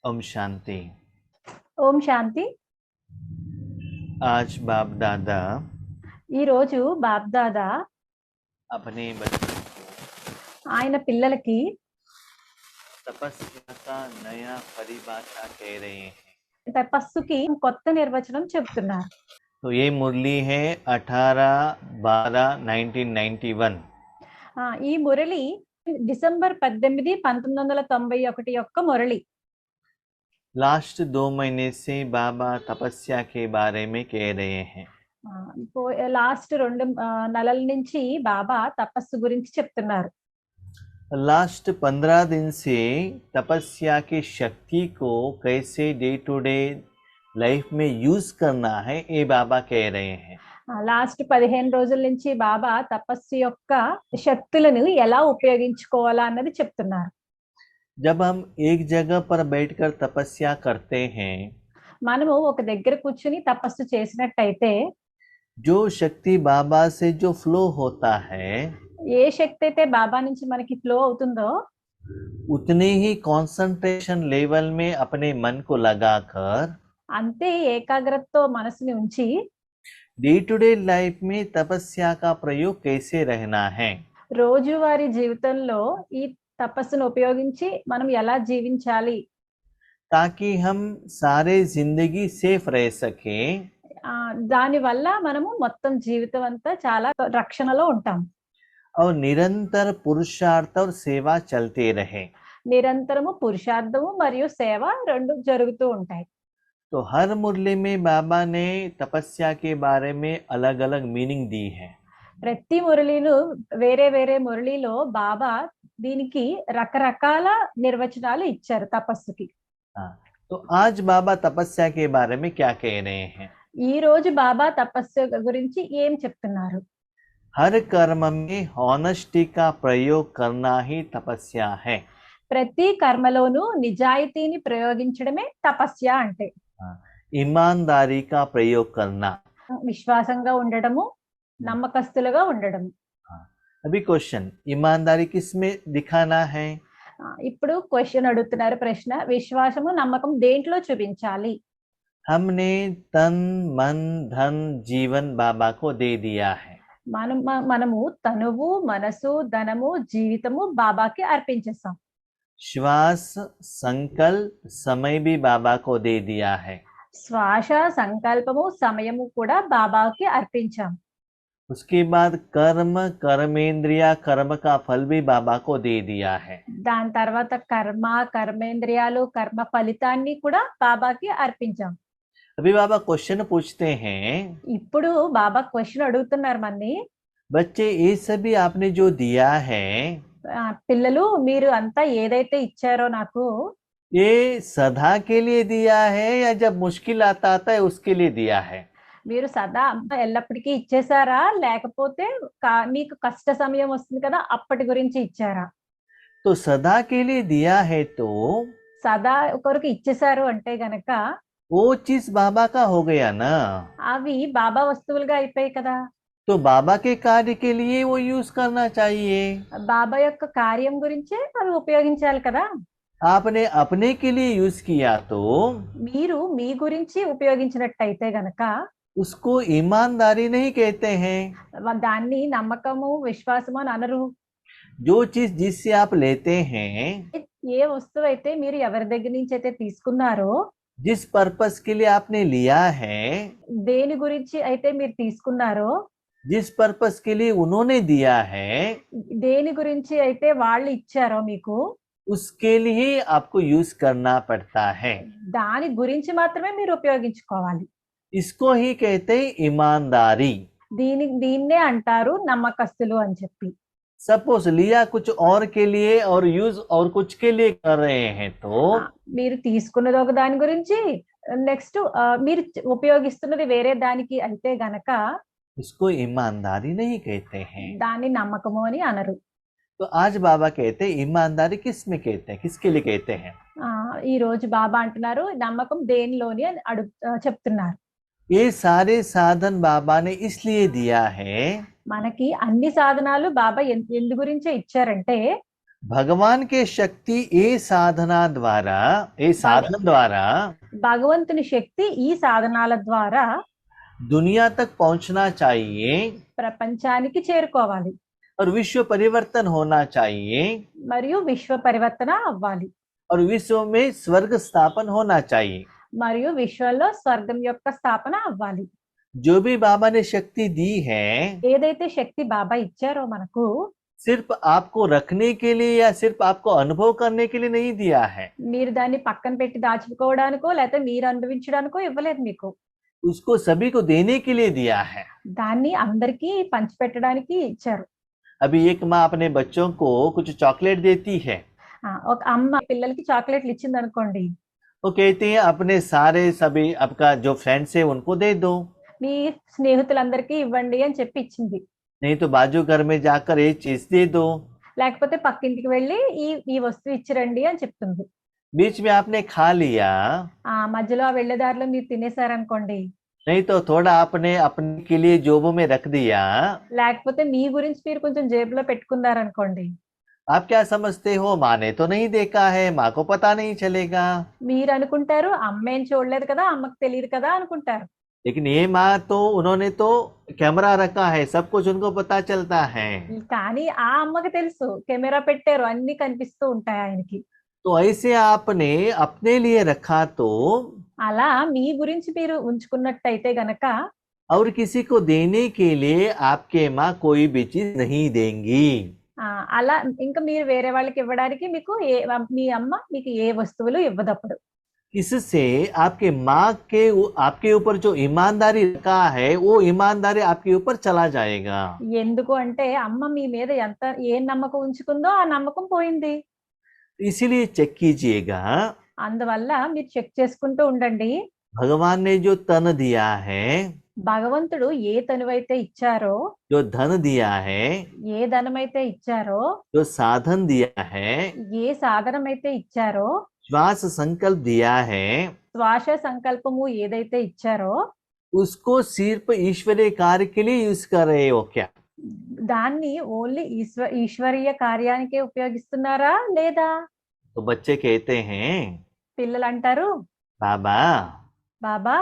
ओम शांति। ఓం శాంతి. आज बाप दादा ఈ రోజు బాబ్దాదా अपने बच्चों को ఆయన పిల్లలకి तपस्या का नया परिभाषा कह रहे हैं। తపస్సుకి కొత్త నిర్వచనం చెప్తున్నారు. तो ये मुरली है 18/12/1991। ఈ మురళి డిసెంబర్ 18, 1991 యొక్క మురళి. लास्ट 2 महीने से बाबा तपस्या के बारे में कह रहे हैं। లాస్ట్ 2 నెలల నుంచి బాబా తపస్సు గురించి చెప్తున్నారు. लास्ट 15 दिन से तपस्या की शक्ति को कैसे डे टू डे लाइफ में यूज करना है ये बाबा कह रहे हैं। లాస్ట్ 15 రోజుల నుంచి బాబా తపస్సు యొక్క శక్తులను ఎలా ఉపయోగించుకోవాలా అన్నది చెప్తున్నారు. जब हम एक जगह पर बैठकर तपस्या करते हैं, మనము ఒక దగ్గర కూర్చుని తపస్సు చేసినట్టయితే जो शक्ति बाबा से जो फ्लो होता है ఏ శక్తి అయితే బాబా నుంచి మనకి ఫ్లో అవుతుందో उतने ही कंसंट्रेशन लेवल में अपने मन को लगाकर అంతే ఏకాగ్రతతో మనసుని ఉంచి डे टू डे लाइफ में तपस्या का प्रयोग कैसे रहना है, రోజువారీ జీవితంలో ఈ తపస్సును ఉపయోగించి మనం ఎలా జీవించాలి, ताकि हम सारे जिंदगी सेफ रह सके దాని వల్ల మనము మొత్తం జీవితం అంతా చాలా రక్షణలో ఉంటాం. और निरंतर पुरुषार्थ और सेवा चलते रहे। నిరంతరము పురుషార్థము మరియు సేవ రెండు జరుగుతూ ఉంటాయి. तो हर मुरली में बाबा ने तपस्या के बारे में अलग अलग मीनिंग दी है। ప్రతి మురళిలో వేరే వేరే మురళిలో బాబా దీనికి రకరకాల నిర్వచనాలు ఇచ్చారు తపస్సుకి. तो आज बाबा तपस्या के बारे में क्या कह रहे हैं? ఈ రోజు బాబా తపస్సు గురించి ఏం చెప్తున్నారు? हर कर्म में हॉनेस्टी का प्रयोग करना ही तपस्या है। ప్రతి కర్మలోనూ నిజాయితీని ప్రయోగించడమే తపస్య అంటే. ईमानदारी का प्रयोग करना, విశ్వాసంగా ఉండడము, నమ్మకస్తులుగా ఉండడము. अभी क्वेश्चन, ईमानदारी किस में दिखाना है? ఇప్పుడు క్వశ్చన్ అడుగుతున్నారు, ప్రశ్న. విశ్వాసము నమ్మకం దేంట్లో చూపించాలి? हमने तन मन धन जीवन बाबा को दे दिया है। మనము తనువు, మనసు, ధనము, జీవితము బాబాకి అర్పించేస్తాం. श्वास संकल्प समय भी बाबा को दे दिया है। శ్వాస, సంకల్పము, సమయము కూడా బాబాకి అర్పించాం. उसके बाद कर्म कर्मेंद्रिया कर्म का फल भी बाबा को दे दिया है। దాని తర్వాత కర్మ, కర్మేంద్రియాలు, కర్మ ఫలితాన్ని కూడా బాబాకి అర్పించాం. अभी बाबा क्वेश्चन पूछते हैं, ఇప్పుడు బాబా క్వశ్చన్ అడుగుతున్నారు మన్ని. बच्चे ये सभी आपने जो दिया है పిల్లలు, మీరు అంతా ఏదైతే ఇచ్చారో నాకు, ये सदा के लिए दिया है या जब मुश्किल आता है उसके लिए दिया है? మీరు సదా ఎల్లప్పటికీ ఇచ్చేసారా, లేకపోతే మీకు కష్ట సమయం వస్తుంది కదా అప్పటి గురించి ఇచ్చారా? तो सदा के लिए दिया है तो సదా ఒకరికి ఇచ్చేసారు అంటే గనక वो चीज बाबा का हो गया ना, అవి బాబా వస్తువులుగా అయిపోయాయి కదా. तो बाबा के कार्य के लिए वो यूज करना चाहिए। బాబా యొక్క కార్యం గురించే అవి ఉపయోగించాలి కదా. आपने अपने के लिए यूज किया तो మీరు మీ గురించి ఉపయోగించినట్టయితే గనక उसको ईमानदारी नहीं कहते हैं। దాన్ని నమ్మకము, విశ్వాసము అని అనరు. जो चीज जिससे आप लेते हैं, ఏ వస్తువు అయితే మీరు ఎవరి దగ్గర నుంచి అయితే తీసుకున్నారో, जिस पर्पस के लिए आपने लिया है, దేని గురించి అయితే మీరు తీసుకున్నారో, जिस पर्पस के लिए उन्होंने दिया है, దేని గురించి అయితే వాళ్ళు ఇచ్చారో మీకు, उसके लिए आपको यूज करना पड़ता है। దాని గురించి మాత్రమే మీరు ఉపయోగించుకోవాలి. इसको ही कहते हैं ईमानदारी। దీన్నే అంటారు నమ్మకస్తులు అని చెప్పి. सपोज लिया कुछ और के लिए और यूज और कुछ के लिए कर रहे हैं तो మీరు తీసుకున్నది ఒక దాని గురించి, నెక్స్ట్ మీరు ఉపయోగిస్తున్నది వేరే దానికి అయితే గనక इसको ईमानदारी नहीं कहते हैं। దాన్ని నమ్మకము అని అనరు. तो आज बाबा कहते हैं ईमानदारी किस में कहते हैं, किसके लिए कहते हैं? ఈ రోజు బాబా అంటున్నారు నమ్మకం దేనిలోని అని చెప్తున్నారు. ये सारे साधन बाबा ने इसलिए दिया है మనకి అన్ని సాధనాలు బాబా ఎందు గురించే ఇచ్చారంటే भगवान के शक्ति ఏ సాధన ద్వారా ఏ సాధన ద్వారా భగవంతుని శక్తి ఈ సాధనాల ద్వారా दुनिया तक पहुंचना चाहिए ప్రపంచానికి చేరుకోవాలి और विश्व परिवर्तन होना चाहिए మరియు విశ్వ పరివర్తన అవ్వాలి और विश्व में स्वर्ग स्थापन होना चाहिए। మరియు విశ్వంలో స్వర్గం యొక్క స్థాపన అవ్వాలి जो भी बाबा ने शक्ति दी है ఏదైతే శక్తి బాబా ఇచ్చారో మనకు सिर्फ आपको रखने के लिए या सिर्फ आपको अनुभव करने के लिए नहीं दिया है, మీరు దాన్ని పక్కన పెట్టి దాచుకోవడానికో లేకపోతే మీరు అనుభవించడానికో ఇవ్వలేదు మీకు उसको सभी को देने के लिए दिया है। దాన్ని అందరికీ పంచిపెట్టడానికి ఇచ్చారు अभी एक माँ अपने बच्चों को कुछ चॉकलेट देती है, ఒక అమ్మ పిల్లలకి చాక్లెట్లు ఇచ్చింది అనుకోండి वो कहती है अपने सारे सभी आपका जो फ्रेंड्स है उनको दे दो, మీ స్నేహితులందరికీ ఇవ్వండి అని చెప్పి ఇచ్చింది नहीं तो बाजू घर में जाकर ये चीज दे दो। లేకపోతే పక్కింటికి వెళ్ళి ఈ వస్తువు ఇచ్చిరండి అని చెప్తుంది बीच में आपने खा लिया, మధ్యలో ఆ వెళ్ళేదారిలో మీరు తినేసారనుకోండి नहीं तो थोड़ा आपने अपने के लिए जोबों में रख दिया, లేకపోతే మీ గురించి మీరు కొంచెం జేబులో పెట్టుకున్నారనుకోండి आप क्या समझते हो माँ ने तो नहीं देखा है, माँ को पता नहीं चलेगा। మీరు అనుకుంటారు అమ్మ ఏం చూడలేదు కదా అమ్మకి తెలియదు కదా అనుకుంటారు लेकिन ये माँ तो उन्होंने तो कैमरा रखा है, सब कुछ उनको पता चलता है। కానీ ఆ అమ్మకి తెలుసు కెమెరా పెట్టారు అన్ని కనిపిస్తూ ఉంటాయి ఆయనకి तो ऐसे आपने अपने लिए रखा तो అలా మీ గురించి మీరు ఉంచుకున్నట్టయితే గనక और किसी को देने के लिए आपके माँ कोई भी चीज नहीं देंगी। అలా ఇంకా మీరు వేరే వాళ్ళకి ఇవ్వడానికి మీకు మీ అమ్మ మీకు ఏ వస్తువులు ఇవ్వదప్పుడు इससे आपके माँ के आपके ऊपर जो ईमानदारी रखा है वो ईमानदारी आपके ऊपर चला जाएगा। ఎందుకు అంటే అమ్మ మీ మీద ఎంత ఏ నమ్మకం ఉంచుకుందో ఆ నమ్మకం పోయింది इसीलिए चेक कीजिएगा, అందువల్ల మీరు చెక్ చేసుకుంటూ ఉండండి भगवान ने जो तन दिया है, భగవంతుడు ఏ తనువైతే ఇచ్చారో जो धन दिया है, ఏ ధనమైతే ఇచ్చారో जो साधन दिया है, ఏ సాధనమైతే ఇచ్చారో श्वास संकल्प दिया है, శ్వాస సంకల్పము ఏదైతే ఇచ్చారో उसको सिर्फ ईश्वरीय कार्य के लिए यूज कर रहे हो क्या? దాన్ని ఓన్లీ ఈశ్వరీయ కార్యానికే ఉపయోగిస్తున్నారా లేదా तो बच्चे कहते हैं పిల్లలు అంటారు बाबा బాబా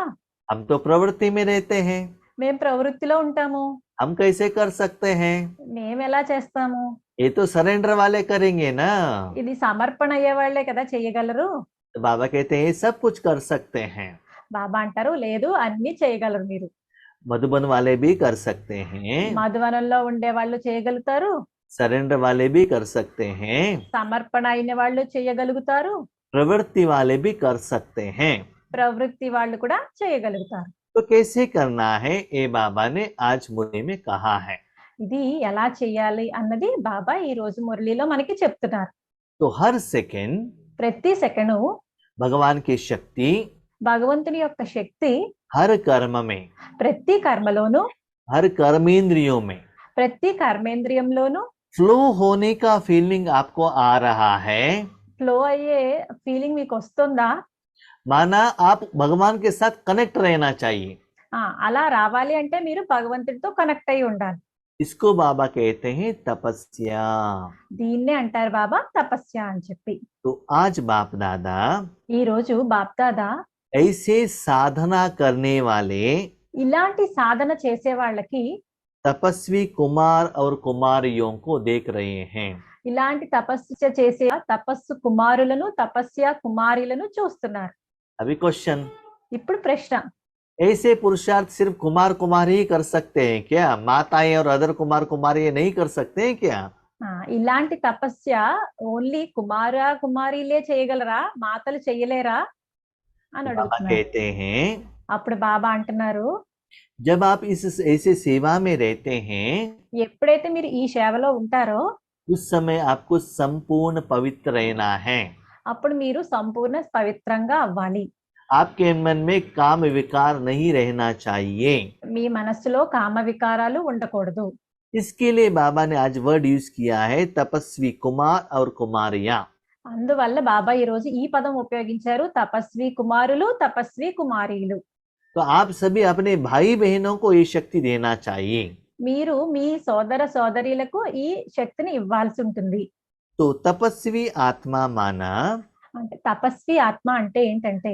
हम तो प्रवृत्ति में रहते हैं, మేము ప్రవృత్తిలో ఉంటాము हम कैसे कर सकते हैं? మేము ఎలా చేస్తాము ये तो सरेंडर वाले करेंगे ना। ఇది సమర్పణ అయ్యే వాళ్ళే కదా చెయ్యగలరు तो बाबा कहते हैं ये सब कुछ कर सकते हैं, బాబా అంటారు లేదు అన్ని చేయగలరు మీరు मधुबन वाले भी कर सकते हैं, మధువనంలో ఉండే వాళ్ళు చేయగలుగుతారు सरेंडर वाले भी कर सकते हैं, సమర్పణ అయిన వాళ్ళు చేయగలుగుతారు प्रवृत्ति वाले भी कर सकते हैं। ప్రవృత్తి వాళ్ళు కూడా చేయగలుగుతారు तो कैसे करना है ये बाबा ने आज मुरली में कहा है। ఇది ఎలా చెయ్యాలి అన్నది బాబా ఈ రోజు మురళిలో మనకి చెప్తున్నారు तो हर सेकंड ప్రతి సెకను भगवान की शक्ति భగవంతుని యొక్క శక్తి हर कर्म में, ప్రతి కర్మలోను हर कर्मेंद्रियों में ప్రతి కర్మేంద్రియంలోను फ्लो होने का फीलिंग आपको आ रहा है, ఫ్లో అయ్యే ఫీలింగ్ మీకు వస్తుందా माना आप भगवान के साथ कनेक्ट रहना चाहिए। అలా రావాలి అంటే మీరు భగవంతుడితో కనెక్ట్ అయి ఉండాలి इसको बाबा कहते हैं तपस्या। దీన్నే అంటారు బాబా తపస్య అని చెప్పి तो आज बाप दादा ఈ రోజు బాప్దాదా ऐसे साधना करने वाले ఇలాంటి సాధన చేసే వాళ్ళకి तपस्वी कुमार और कुमारियों को देख रहे हैं। ఇలాంటి తపస్సు చేసే తపస్సు కుమారులను తపస్య కుమారులను చూస్తున్నారు अभी क्वेश्चन, ఇప్పుడు ప్రశ్న ऐसे पुरुषार्थ सिर्फ कुमार कुमारी ही कर सकते हैं क्या? माताएं और अदर कुमार कुमारी ये नहीं कर सकते हैं क्या? ఇలాంటి తపస్య ఓన్లీ కుమారీలే చేయగలరా మాతలు చెయ్యలేరా అని बाबा అడుగుతున్నారు कहते हैं అప్పుడు బాబా అంటున్నారు जब आप इस ऐसे सेवा में रहते हैं ఎప్పుడైతే మీరు ఈ సేవలో ఉంటారో उस समय आपको संपूर्ण पवित्र रहना है। అప్పుడు మీరు సంపూర్ణ పవిత్రంగా అవ్వాలి आपके मन में काम विकार नहीं रहना चाहिए। మీ మనస్సులో కామ వికారాలు ఉండకూడదు इसके लिए बाबा ने आज वर्ड यूज किया है तपस्वी कुमार और कुमारियां। అందువల్ల బాబా ఈ రోజు ఈ పదం ఉపయోగించారు తపస్వి కుమారులు తపస్వి కుమారీలు तो आप सभी अपने भाई बहनों को ये शक्ति देना चाहिए। మీరు మీ సోదర సోదరీలకు ఈ శక్తిని ఇవ్వాల్సి ఉంటుంది तो तपस्वी आत्मा माना అంటే తపస్వి ఆత్మ అంటే ఏంటంటే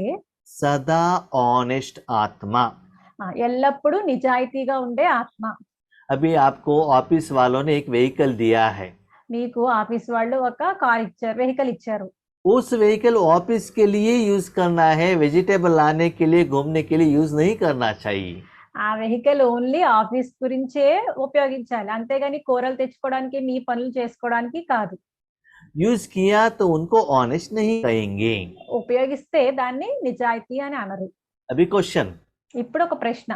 सदा ऑनेस्ट आत्मा। ఎల్లప్పుడూ నిజాయితీగా ఉండే ఆత్మ. अभी आपको ऑफिस वालों ने एक व्हीकल दिया है, మీకు ఆఫీస్ వాళ్ళు ఒక కార్ ఇచ్చారు, వెహికల్ ఇచ్చారు. उस व्हीकल ऑफिस के लिए यूज करना है, वेजिटेबल लाने के लिए घूमने के लिए यूज नहीं करना चाहिए। ఆ వెహికల్ ఓన్లీ ఆఫీస్ గురించే ఉపయోగించాలి, అంతేగాని కూరలు తెచ్చుకోవడానికి మీ పనులు చేసుకోవడానికి కాదు. यूज किया तो उनको ऑनेस्ट नहीं कहेंगे। ఉపయోగిస్తే దాన్ని నిజాయితీ అని అనరు. अभी क्वेश्चन, ఇప్పుడు ఒక ప్రశ్న,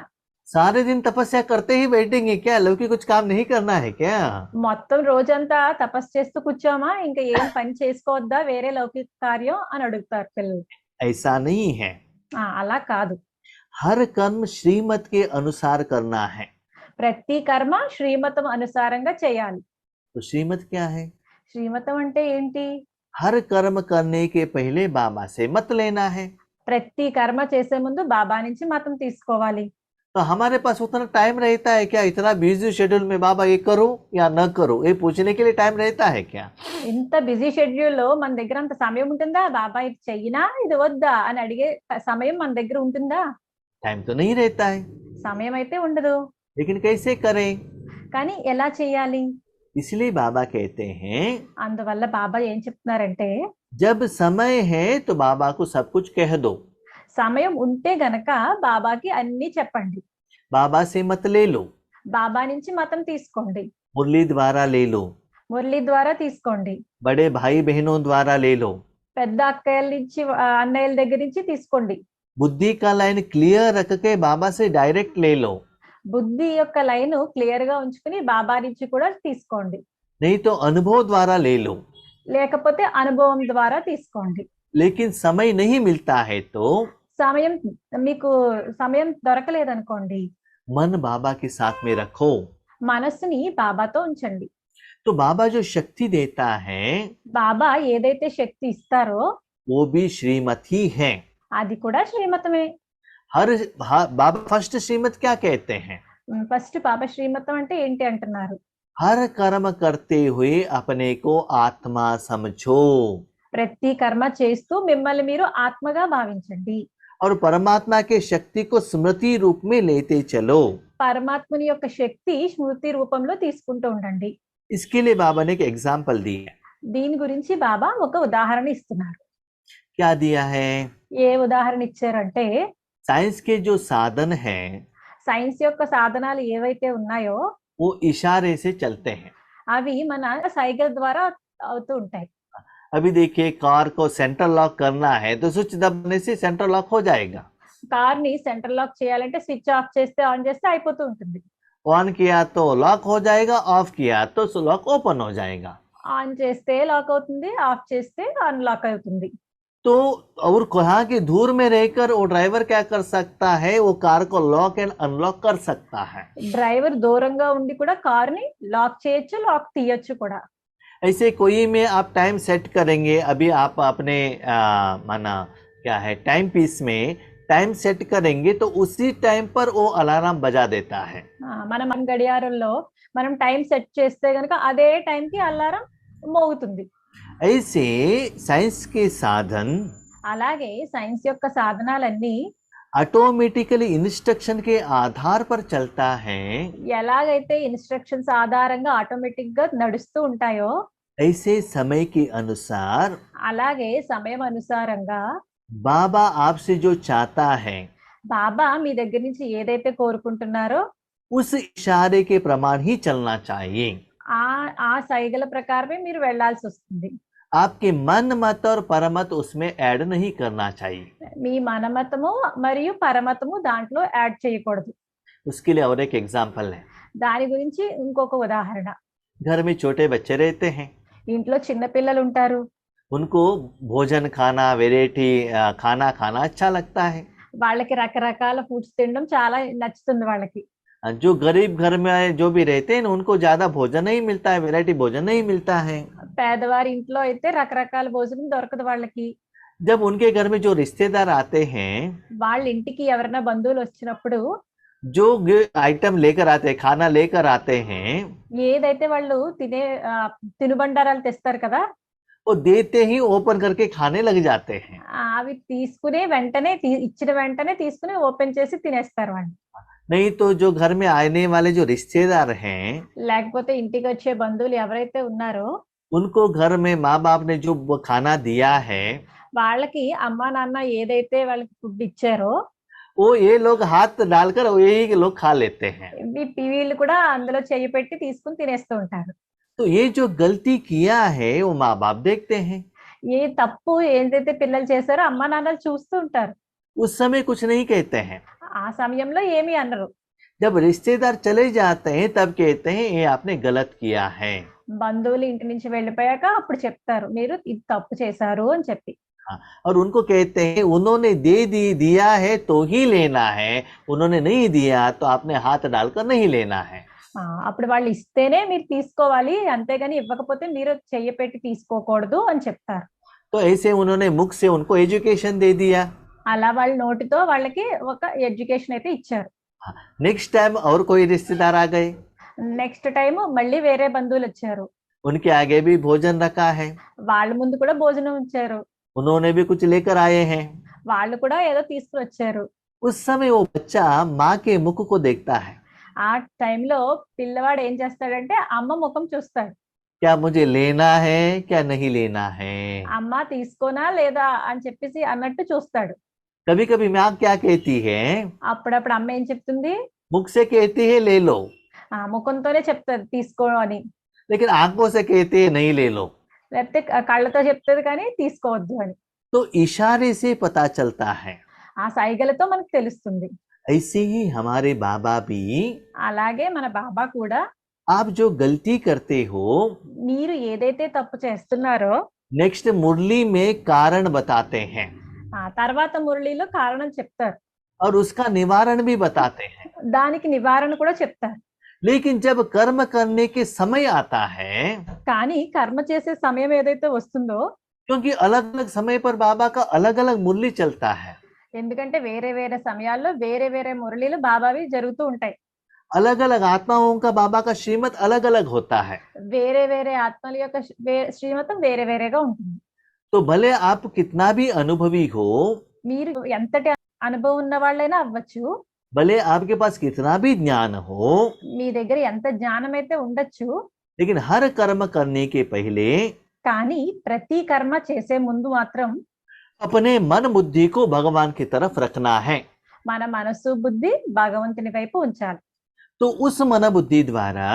सारे दिन तपस्या करते ही बैठेंगे क्या? लौकिक कुछ काम नहीं करना है क्या? మొత్తం రోజంతా తపస్సు చేస్తూ కూర్చోమా, ఇంకా ఏం పని చేసుకోవద్దా వేరే లౌకిక కార్యం అని అడుగుతారు పిల్లలు. ऐसा नहीं है। అలా కాదు. हर कर्म श्रीमत के अनुसार करना है। ప్రతి కర్మ శ్రీమతం అనుసారంగా చేయాలి. तो श्रीमत क्या है? శ్రీమతం అంటే ఏంటి? हर कर्म करने के पहले बाबा से मत लेना है। ప్రతి కర్మ చేసే ముందు బాబా నుంచి మతం తీసుకోవాలి. तो हमारे पास उतना टाइम रहता है क्या? इतना बिजी शेड्यूल में बाबा ये करो या न करो ये पूछने के लिए टाइम रहता है क्या? ఇంత బిజీ షెడ్యూల్ లో మన దగ్గర అంత సమయం ఉంటుందా? బాబా ఇది చెయ్యినా ఇది వద్దా అని అడిగే సమయం మన దగ్గర ఉంటుందా? टाइम तो नहीं रहता है, సమయం అయితే ఉండదు. लेकिन कैसे करें? కానీ ఎలా చేయాలి? इसलिए बाबा कहते हैं అందువల్ల బాబా ఏం చెప్తున్నారంటే, जब समय है तो बाबा को सब कुछ कह दो। సమయం ఉంటే గనక బాబాకి అన్ని చెప్పండి. बाबा से मत ले लो, బాబా నుంచి మతం తీసుకోండి, मुरली द्वारा ले लो, మురళి ద్వారా తీసుకోండి, बड़े भाई बहनों द्वारा ले लो, పెద్ద అక్కయ్యల నుంచి అన్నయ్యల దగ్గర నుంచి తీసుకోండి. बुद्धि का लाइन क्लियर रख के बाबा से डायरेक्ट ले लो, బుద్ధి యొక్క లైన్ క్లియర్ గా ఉంచుకుని బాబా నుంచి కూడా తీసుకోండి. नहीं तो अनुभव द्वारा ले लो। లేకపోతే అనుభవం ద్వారా తీసుకోండి. लेकिन समय नहीं मिलता है तो మీకు సమయం దొరకలేదనుకోండి, मन बाबा के साथ में रखो। మనస్సుని బాబాతో ఉంచండి. तो बाबा जो शक्ति देता है బాబా ఏదైతే శక్తి ఇస్తారో वो भी श्रीमत ही है। అది కూడా శ్రీమతమే. बाबा फर्स्ट श्रीमत क्या कहते हैं? ఫస్ట్ బాబా శ్రీమతం అంటే ఏంటి అంటున్నారు? हर कर्म करते हुए अपने को आत्मा समझो ప్రతి కర్మ చేస్తూ మిమ్మల్ని మీరు ఆత్మగా భావించండి. और परमात्मा के शक्ति को स्मृति रूप में लेते चलो। పరమాత్మని యొక్క శక్తి స్మృతి రూపంలో తీసుకుంటూ ఉండండి. इसके लिए बाबा ने एक एग्जाम्पल दी है। దీని గురించి బాబా ఒక ఉదాహరణ ఇస్తున్నారు. क्या दिया है? ఏ ఉదాహరణ ఇచ్చారంటే, साइंस के जो साधन हैं సైన్స్ యొక్క సాధనాలు ఏవైతే ఉన్నాయో वो इशारे से चलते हैं। అవి మన సైగల ద్వారా అవుతూ ఉంటాయి. अभी देखिए कार को सेंटर लॉक करना है तो स्विच दबाने से सेंटर लॉक हो जाएगा। కార్ ని సెంటర్ లాక్ చేయాలంటే స్విచ్ ఆఫ్ చేస్తే ఆన్ చేస్తే అయిపోతూ ఉంటుంది. ऑन किया तो लॉक हो जाएगा, ऑफ किया तो लॉक ओपन हो जाएगा। ఆన్ చేస్తే లాక్ అవుతుంది, ఆఫ్ చేస్తే అన్లాక్ అవుతుంది. तो और कहाँ की दूर में रहकर वो ड्राइवर क्या कर सकता है? वो कार को लॉक एंड अनलॉक कर सकता है। డ్రైవర్ దూరంగా ఉండి కూడా కార్ ని లాక్ చేయొచ్చు, లాక్ తీయొచ్చు కూడా. ऐसे कोई में आप टाइम सेट करेंगे, अभी आप अपने माना क्या है टाइम पीस में टाइम सेट करेंगे तो उसी टाइम पर वो अलार्म बजा देता है। మనం గడియారంలో మనం టైం సెట్ చేస్తే గనక అదే టైంకి అలారం మోగుతుంది. ऐसे साइंस के साधन అలాగే సైన్స్ యొక్క సాధనాలన్నీ ऑटोमेटिकली इंस्ट्रक्शन के आधार पर चलता है। ఎలాగైతే ఇన్స్ట్రక్షన్స్ ఆధారంగా ఆటోమేటిక్ గా నడుస్తూ ఉంటాయో ऐसे समय के अनुसार అలాగే సమయం అనుసారంగా बाबा आपसे जो चाहता है బాబా మీ దగ్గర నుంచి ఏదైతే కోరుకుంటున్నారో उस इशारे के प्रमाण ही चलना चाहिए। ఆ సైగల ప్రకారమే మీరు వెళ్ళాల్సి వస్తుంది. आपके मन मत और परमत उसमें ऐड नहीं करना चाहिए। మీ మనమతము మరియు పరమతము దాంట్లో యాడ్ చేయకూడదు. उसके लिए और एक एग्जाम्पल है। దాని గురించి ఇంకొక ఉదాహరణ, घर में छोटे बच्चे रहते हैं, ఇంట్లో చిన్న పిల్లలు ఉంటారు. उनको भोजन खाना वेराइटी खाना खाना अच्छा लगता है। వాళ్ళకి రకరకాల ఫుడ్స్ తినడం చాలా నచ్చుతుంది వాళ్ళకి. जो गरीब घर में जो भी रहते हैं उनको ज्यादा भोजन नहीं मिलता है, वैरायटी भोजन नहीं मिलता है। పేదవారి ఇంట్లో అయితే రకరకాల భోజనం దొరకదు వాళ్ళకి. जब उनके घर में जो रिश्तेदार आते हैं వాళ్ళ ఇంటికి ఎవరైనా బంధువులు వచ్చినప్పుడు जो आइटम लेकर आते हैं, खाना लेकर आते हैं, ఏదైతే వాళ్ళు తినుబండారాలు తెస్తారు కదా, वो देते ही ओपन करके खाने लग जाते हैं। అవి తీసుకుని వెంటనే ఇచ్చిన వెంటనే తీసుకుని ఓపెన్ చేసి తినేస్తారు వాళ్ళు. नहीं तो जो घर में आने वाले जो रिश्तेदार हैं, లేకపోతే ఇంటికి వచ్చే బంధువులు ఎవరైతే ఉన్నారో उनको घर में माँ बाप ने जो वो खाना दिया है, వాళ్ళకి అమ్మా నాన్న ఏదైతే వాళ్ళకి ఫుడ్ ఇచ్చారో वो ये लोग हाथ डालकर यही लोग खा लेते हैं। వీళ్ళు కూడా అందులో చెయ్యి పెట్టి తీసుకుని తినేస్తూ ఉంటారు. तो ये जो गलती किया है वो माँ बाप देखते हैं, ఏ తప్పు ఏదైతే పిల్లలు చేశారో అమ్మా నాన్నలు చూస్తూ ఉంటారు. उस समय कुछ नहीं कहते हैं। ఆ సమయంలో ఏమీ అనరు. जब रिश्तेदार चले जाते हैं तब कहते हैं ये आपने गलत किया है। బంధువులు ఇంటి నుంచి వెళ్ళిపోయాక అప్పుడు చెప్తారు మీరు ఇది తప్పు చేశారు అని చెప్పి. हाँ, और उनको कहते हैं उन्होंने दिया है तो ही लेना है, उन्होंने नहीं दिया तो आपने हाथ डालकर नहीं लेना है। అప్పుడు వాళ్ళు ఇస్తేనే మీరు తీసుకోవాలి, అంతేగాని ఇవ్వకపోతే మీరు చెయ్యి పెట్టి తీసుకోకూడదు అని చెప్తారు. तो ऐसे उन्होंने मुख से उनको एजुकेशन दे दिया। అలా వాళ్ళ నోటితో వాళ్ళకి ఒక ఎడ్యుకేషన్ అయితే ఇచ్చారు. नेक्स्ट टाइम और कोई रिश्तेदार आ गए, నెక్స్ట్ టైం మళ్ళీ వేరే బంధువులు వచ్చారు, उनके आगे भी भोजन रखा है, వాళ్ళ ముందు కూడా భోజనం ఉంచారు, उन्होंने भी कुछ लेकर आए हैं। వాళ్ళు కూడా ఏదో తీసుకుని వచ్చారు. उस समय वो बच्चा माँ के मुख को देखता है, ఆ టైంలో పిల్లవాడు ఏం చేస్తాడంటే అమ్మ ముఖం చూస్తాడు. क्या मुझे लेना है क्या नहीं लेना है। అమ్మ తీసుకోనా లేదా అని చెప్పేసి అన్నట్టు చూస్తాడు. कभी कभी माँ क्या कहती है, అప్పుడప్పుడు అమ్మ ఏం చెప్తుంది, मुख से कहती है ले लो, ఆ ముఖంతోనే చెప్తాది తీసుకో అని, लेकिन आंखों से कहती है नहीं ले लो। లేకపోతే కళ్ళతో చెప్తుంది కానీ తీసుకోవద్దు అని. तो इशारे से पता चलता है। ఆ సైగలతో మనకు తెలుస్తుంది. ऐसे ही हमारे बाबा भी, అలాగే మన బాబా కూడా आप जो गलती करते हो మీరు ఏదైతే తప్పు చేస్తున్నారో नेक्स्ट मुरली में कारण बताते हैं ఆ తర్వాత మురళిలో కారణం చెప్తారు, और उसका निवारण भी बताते हैं। దానికి నివారణ కూడా చెప్తారు. लेकिन जब कर्म करने के समय आता है, కానీ కర్మ చేసే సమయం ఏదైతే వస్తుందో, क्योंकि अलग अलग समय पर बाबा का अलग अलग मुरली चलता है, ఎందుకంటే వేరే వేరే సమయాల్లో వేరే వేరే మురళిలు బాబావి జరుగుతూ ఉంటాయి. अलग अलग आत्माओं का बाबा का श्रीमत अलग अलग होता है। వేరే వేరే ఆత్మల యొక్క శ్రీమతం వేరే వేరేగా ఉంటుంది. तो भले आप कितना भी अनुभवी हो, మీరు ఎంతటి అనుభవం ఉన్న వాళ్ళైనా అవ్వచ్చు, भले आपके पास कितना भी ज्ञान हो, మీ దగ్గర ఎంత జ్ఞానం అయితే ఉండొచ్చు, लेकिन हर कर्म करने के पहले కానీ ప్రతి కర్మ చేసే ముందు మాత్రం अपने मन बुद्धि को भगवान की तरफ रखना है। మన మనసు బుద్ధి భగవంతుని వైపు ఉంచాలి. तो उस मन बुद्धि द्वारा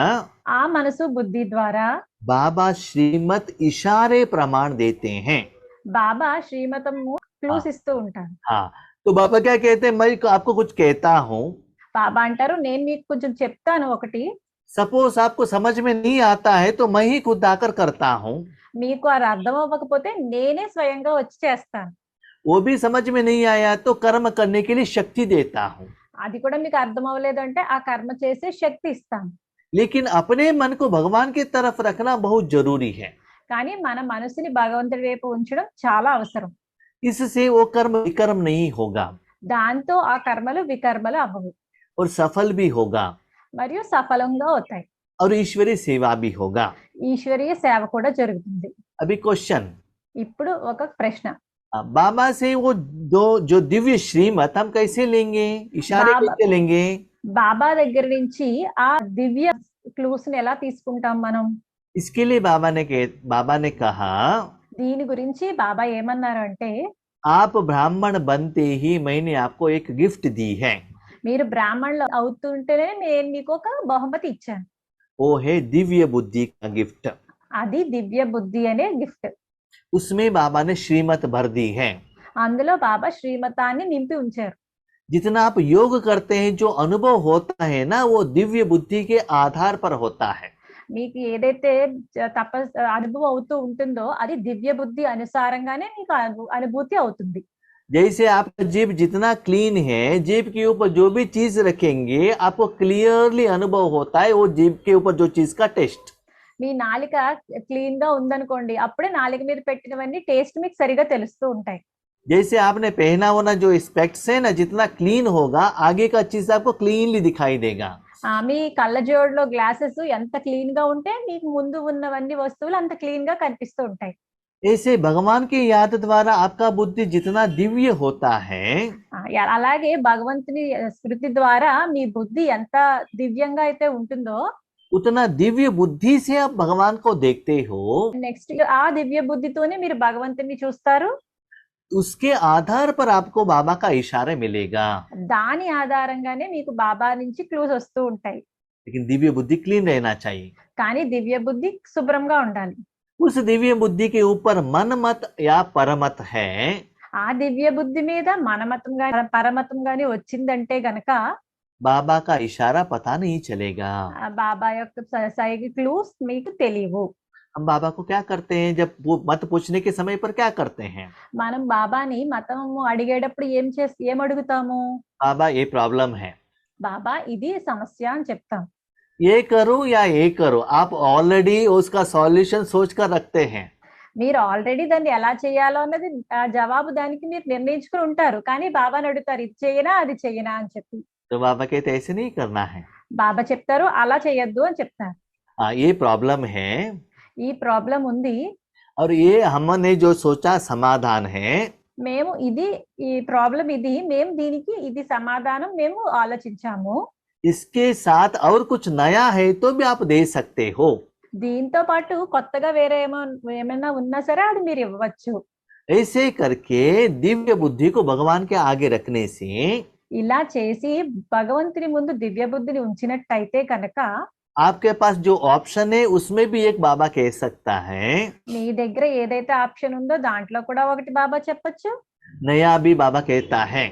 ఆ మనసు బుద్ధి ద్వారా बाबा श्रीमत इशारे प्रमाण देते हैं। బాబా శ్రీమతము క్లూస్ ఇస్తూ ఉంటారు. हाँ, तो बाबा क्या कहते हैं, मैं आपको कुछ कहता हूँ, బాబా అంటారు నేను మీకు కొంచెం చెప్తాను ఒకటి, सपोज आपको समझ में नहीं आता है तो मैं ही खुद आकर करता हूँ, మీకు అది అర్థం అవ్వకపోతే నేనే స్వయంగా వచ్చి చేస్తాను, वो भी समझ में नहीं आया तो कर्म करने के लिए शक्ति देता हूँ। అది కూడా మీకు అర్థం అవ్వలేదు అంటే ఆ కర్మ చేసే శక్తి ఇస్తాను. लेकिन अपने मन को भगवान की तरफ रखना बहुत जरूरी है, కానీ మన మనసుని భగవంతుడి వైపు ఉంచడం చాలా అవసరం. इससे वो कर्म विकर्म नहीं होगा దాంతో ఆ కర్మలు వికర్మలు అవ్వవు, और सफल भी होगा మరియు సఫలంగా అవుతాయి, और ईश्वरीय सेवा भी होगा। ఈశ్వరీయ సేవ కూడా జరుగుతుంది. अभी क्वेश्चन, ఇప్పుడు ఒక प्रश्न, बाबा से वो जो दिव्य श्रीमत हम कैसे लेंगे, इशारे बाबा- कैसे लेंगे? బాబా దగ్గర నుంచి ఆ దివ్య క్లూస్ ని ఎలా తీసుకుంటాం మనం? इसके लिए बाबा ने कहा, దీని గురించి బాబా ఏమన్నారు అంటే, आप ब्राह्मण बनते ही मैंने आपको एक गिफ्ट दी है, మీరు బ్రాహ్మణులు అవుతుంటేనే నేను మీకు ఒక బహుమతి ఇచ్చాను, वो है दिव्य बुद्धि का गिफ्ट। అది దివ్య బుద్ధి అనే గిఫ్ట్. उसमें बाबा ने श्रीमत भर दी है। అందులో బాబా శ్రీమతాన్ని నింపి ఉంచారు. जितना आप योग करते हैं जो अनुभव होता है ना, वो दिव्य बुद्धि के आधार पर होता है। మీకు ఏదైతే అనుభవం అవుతూ ఉంటుందో అది దివ్య బుద్ధి అనుసారంగానే మీకు అనుభూతి అవుతుంది. जैसे आपका जीभ जितना क्लीन है, जीभ के ऊपर जो भी चीज रखेंगे आपको क्लियरली अनुभव होता है वो जीभ के ऊपर जो चीज का टेस्ट। మీ నాలిక క్లీన్ గా ఉందనుకోండి, అప్పుడే నాలిక మీద పెట్టినవన్నీ టేస్ట్ మీకు సరిగా తెలుస్తూ ఉంటాయి. जैसे आपने पहना हुआ जो स्पेक्ट्स है ना, जितना क्लीन होगा आगे का चीज आपको क्लीनली दिखाई देगा। మీ కళ్ళజోడులో గ్లాసెస్ ఎంత క్లీన్ గా ఉంటే మీకు ముందు ఉన్నవన్నీ వస్తువులు అంత క్లీన్ గా కనిపిస్తూ ఉంటాయి. ऐसे भगवान की याद द्वारा आपका बुद्धि जितना दिव्य होता है, అలాగే భగవంతుని స్మృతి ద్వారా మీ బుద్ధి ఎంత దివ్యంగా అయితే ఉంటుందో, उतना दिव्य बुद्धि से आप भगवान को देखते हो। నెక్స్ట్ ఆ దివ్య బుద్ధితోనే మీరు భగవంతుని చూస్తారు. उसके आधार पर आपको बाबा का इशारा मिलेगा। దాని ఆధారంగానే మీకు బాబా నుంచి క్లూస్ వస్తూ ఉంటాయి. लेकिन दिव्य बुद्धि क्लीन रहना चाहिए। కానీ దివ్య బుద్ధి శుభ్రంగా ఉండాలి. उस दिव्य बुद्धि के ऊपर मन मत या परमत है, ఆ దివ్య బుద్ధి మీద మనమతం గాని పరమతం గాని వచ్చిందంటే గనక बाबा का इशारा पता नहीं चलेगा। బాబా యొక్క సైగ క్లూస్ మీకు తెలియవు. हम बाबा को क्या करते हैं, जब वो मत पूछने के समय पर क्या करते हैं? మనం బాబాని మతము అడిగేటప్పుడు ఏం అడుగుతాము? बाबा ये प्रॉब्लम है, బాబా ఇది సమస్య అని చెప్తాం. ये करो या ये करो, आप ऑलरेडी उसका सॉल्यूशन सोच कर रखते हैं। మీరు ఆల్రెడీ దాన్ని ఎలా చేయాలో అన్నది జవాబు దానికి మీరు నిర్ణయించుకుని ఉంటారు. కానీ బాబాని అడుగుతారు ఇది చేయనా అది చేయనా అని చెప్పి. तो बाबा कहते ऐसे नहीं करना है। బాబా చెప్తారు అలా చేయొద్దు అని చెప్తారు. ये प्रॉब्लम है ఈ ప్రాబ్లం ఉంది, और ये हमने जो सोचा समाधान है, మేము ఈ ప్రాబ్లం ఇది, మేము దీనికి ఇది సమాధానం మేము ఆలోచించాము. इसके साथ और कुछ नया है तो भी आप दे सकते हो। దీంతో పాటు కొత్తగా వేరే ఏమైనా ఉన్నా సరే అది మీరు ఇవ్వచ్చు. ऐसे करके दिव्य बुद्धि को भगवान के आगे रखने से, ఇలా చేసి భగవంతుని ముందు దివ్య బుద్ధిని ఉంచినట్టయితే కనుక आपके पास जो ऑप्शन है उसमें भी एक बाबा कह सकता है, మీ దగ్గర ఏదైతే ఆప్షన్ ఉందో దాంట్లో కూడా ఒకటి బాబా చెప్పొచ్చు, नया भी बाबा कहता है।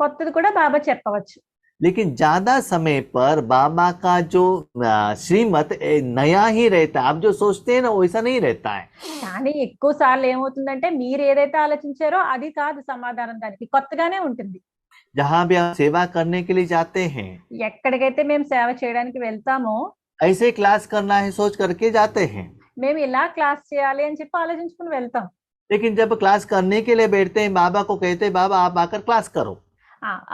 కొత్తది కూడా బాబా చెప్పవచ్చు. लेकिन ज्यादा समय पर बाबा का जो श्रीमत नया ही रहता है। आप जो सोचते हैं ना वैसा नहीं रहता है। కానీ ఎక్కువ సార్లు ఏమవుతుందంటే మీరు ఏదైతే ఆలోచించారో అది కాదు సమాధానం, దానికి కొత్తగానే ఉంటుంది. जहाँ भी आप सेवा करने के लिए जाते हैं, ఎక్కడికైతే మేము సేవ చేయడానికి వెళ్తామో ऐसे क्लास करना है सोच करके जाते हैं। మేము ఇలా క్లాస్ చేయాలి అని చెప్పి ఆలోచించుకుని వెళ్తాం. लेकिन जब क्लास करने के लिए बैठते हैं, बाबा को कहते हैं बाबा आप आकर क्लास करो।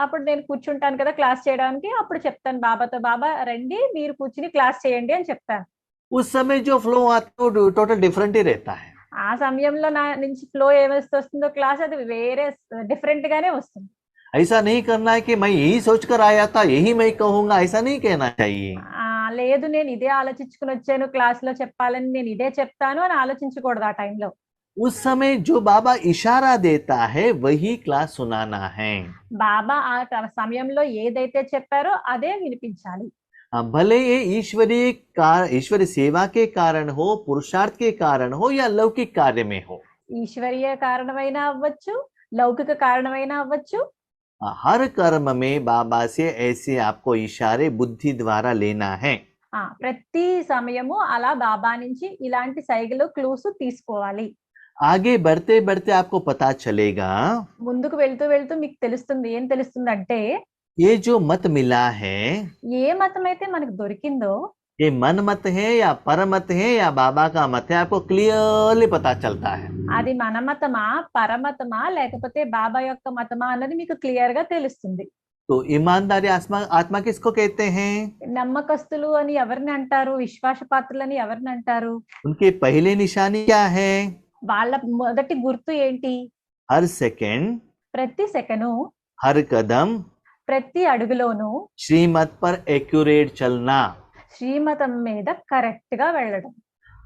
అప్పుడు నేను కూర్చుంటాను కదా క్లాస్ చేయడానికి, అప్పుడు చెప్తాను బాబాతో బాబా రండి మీరు కూర్చుని క్లాస్ చేయండి అని చెప్తాను. उस समय जो फ्लो आता है वो टोटल डिफरेंट ही रहता है। ఆ సమయంలో నా నుంచి ఫ్లో ఏమేసి వస్తుందో క్లాస్ అది వేరే డిఫరెంట్ గానే వస్తుంది. ऐसा नहीं करना है कि मैं यही सोचकर आया था यही मैं कहूंगा, ऐसा नहीं कहना चाहिए। లేదు నేను ఇదే ఆలోచించుకుని వచ్చాను క్లాస్ లో చెప్పాలని నేను ఇదే చెప్తాను అని ఆలోచించకూడదు ఆ టైంలో. उस समय जो बाबा इशारा देता है वही क्लास सुनाना है। బాబా ఆ సమయంలో ఏదైతే చెప్పారో అదే వినిపించాలి. भले ये ईश्वरीय सेवा के कारण हो, पुरुषार्थ के कारण हो या लौकिक कार्य में हो, ఈశ్వరీయ కారణమైనా అవ్వచ్చు, లౌకిక కారణమైనా అవ్వచ్చు, हर कर्म में बाबा से ऐसे आपको इशारे बुद्धि द्वारा लेना है। ప్రతి సమయము అలా బాబా నుంచి ఇలాంటి సైగలు క్లూస్ తీసుకోవాలి. आगे बढ़ते बढ़ते आपको पता चलेगा, ముందుకు వెళ్తూ వెళ్తూ మీకు తెలుస్తుంది. ఏం తెలుస్తుందంటే ये जो मत मिला है, ఏ మతం అయితే మనకు దొరికిందో ये मन मत है या परमत है या बाबा का मत है, आपको क्लियरली पता चलता है। అది మన మతమా పరమతమా లేకపోతే బాబా యొక్క మతమా అన్నది మీకు క్లియర్ గా తెలుస్తుంది. तो ईमानदारी आत्मा किसको कहते हैं? నమ్మకస్తులు అని ఎవరిని అంటారు? విశ్వాసపాత్రులు అని ఎవరిని అంటారు? उनकी पहली निशानी क्या है? వాళ్ళ మొదటి గుర్తు ఏంటి? हर सेकंड, ప్రతి సెకను, हर कदम ప్రతి అడుగులోనూ श्रीमत पर एक्यूरेट चलना। శ్రీమతం మీద కరెక్ట్ గా వెళ్ళడం.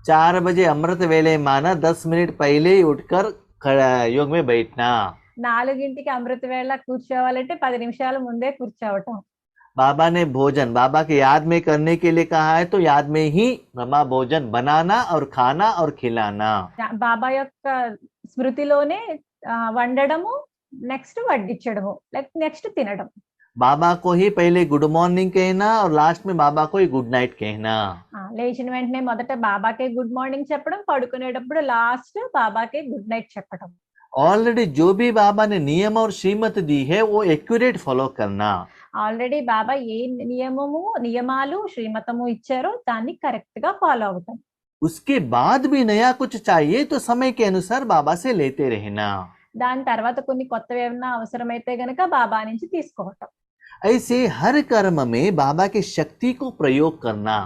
4 बजे अमृत वेले माना 10 मिनट पहले ही उठकर योग में बैठना। 4ంటికి అమృత వేళ కూర్చోవాలంటే 10 నిమిషాల ముందే కూర్చోవటం. बाबा ने भोजन बाबा के याद में करने के लिए कहा है, तो याद में ही ब्रह्मा भोजन बनाना और खाना और खिलाना। బాబా యొక్క స్మృతిలోనే వండడము, నెక్స్ట్ వడ్డించడము, నెక్స్ట్ తినడం. बाबा को ही पहले गुड मॉर्निंग कहना और लास्ट में बाबा को ही गुड नाइट कहना। లేచిన వెంటనే మొదట బాబాకే గుడ్ మార్నింగ్ చెప్పడం, పడుకునేటప్పుడు లాస్ట్ బాబాకే గుడ్ నైట్ చెప్పడం. ऑलरेडी जो भी बाबा ने नियम और श्रीमत दी है वो एक्यूरेट फॉलो करना। ఆల్రెడీ బాబా ఏ నియమాలు శ్రీమతము ఇచ్చారో దాన్ని కరెక్ట్ గా ఫాలో అవుతాం. उसके बाद भी नया कुछ चाहिए तो समय के अनुसार बाबा से लेते रहना। దాని తర్వాత కొన్ని కొత్తవి ఏమన్నా అవసరమైతే గనక బాబా నుంచి తీసుకోవటం. ऐसे हर कर्म में बाबा की शक्ति को प्रयोग करना।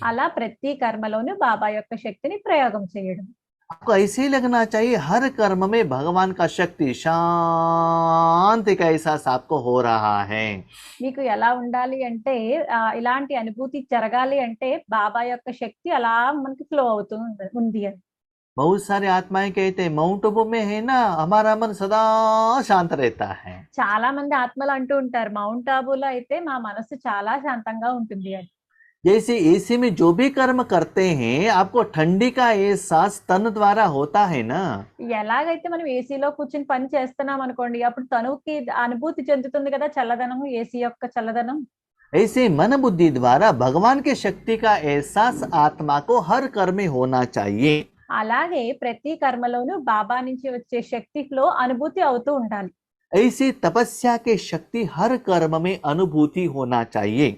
అలా ప్రతి కర్మలోనూ బాబా యొక్క శక్తిని ప్రయోగం చేయడం. आपको ऐसे ही लगना चाहिए हर कर्म में भगवान का शक्ति शांति का एहसास आपको हो रहा है। మీకు ఎలా ఉండాలి అంటే ఇలాంటి అనుభూతి జరగాలి అంటే బాబా యొక్క శక్తి అలా మనకి ఫ్లో అవుతూ ఉంది అని. बहुत सारे आत्माएं कहते हैं माउंट आबू में है ना हमारा मन सदा शांत रहता है। చాలా మంది ఆత్మలు అంటూ ఉంటారు మౌంట్ ఆబూలో అయితే మా మనస్సు చాలా శాంతంగా ఉంటుంది అని. जैसे एसी में जो भी कर्म करते हैं आपको ठंडी का एहसास तन द्वारा होता है ना। ఎలాగైతే మనం ఏసీలో కూర్చుని పని చేస్తున్నాం అనుకోండి అప్పుడు తనుకి అనుభూతి చెందుతుంది కదా చల్లదనం, ఏసీ యొక్క చల్లదనం. ऐसे मन बुद्धि द्वारा भगवान के शक्ति का एहसास आत्मा को हर कर्म में होना चाहिए। అలాగే ప్రతి కర్మలోనూ బాబా నుంచి వచ్చే శక్తి ఫ్లో అనుభూతి అవుతూ ఉండాలి. ऐसी तपस्या के शक्ति हर कर्म में अनुभूति होना चाहिए।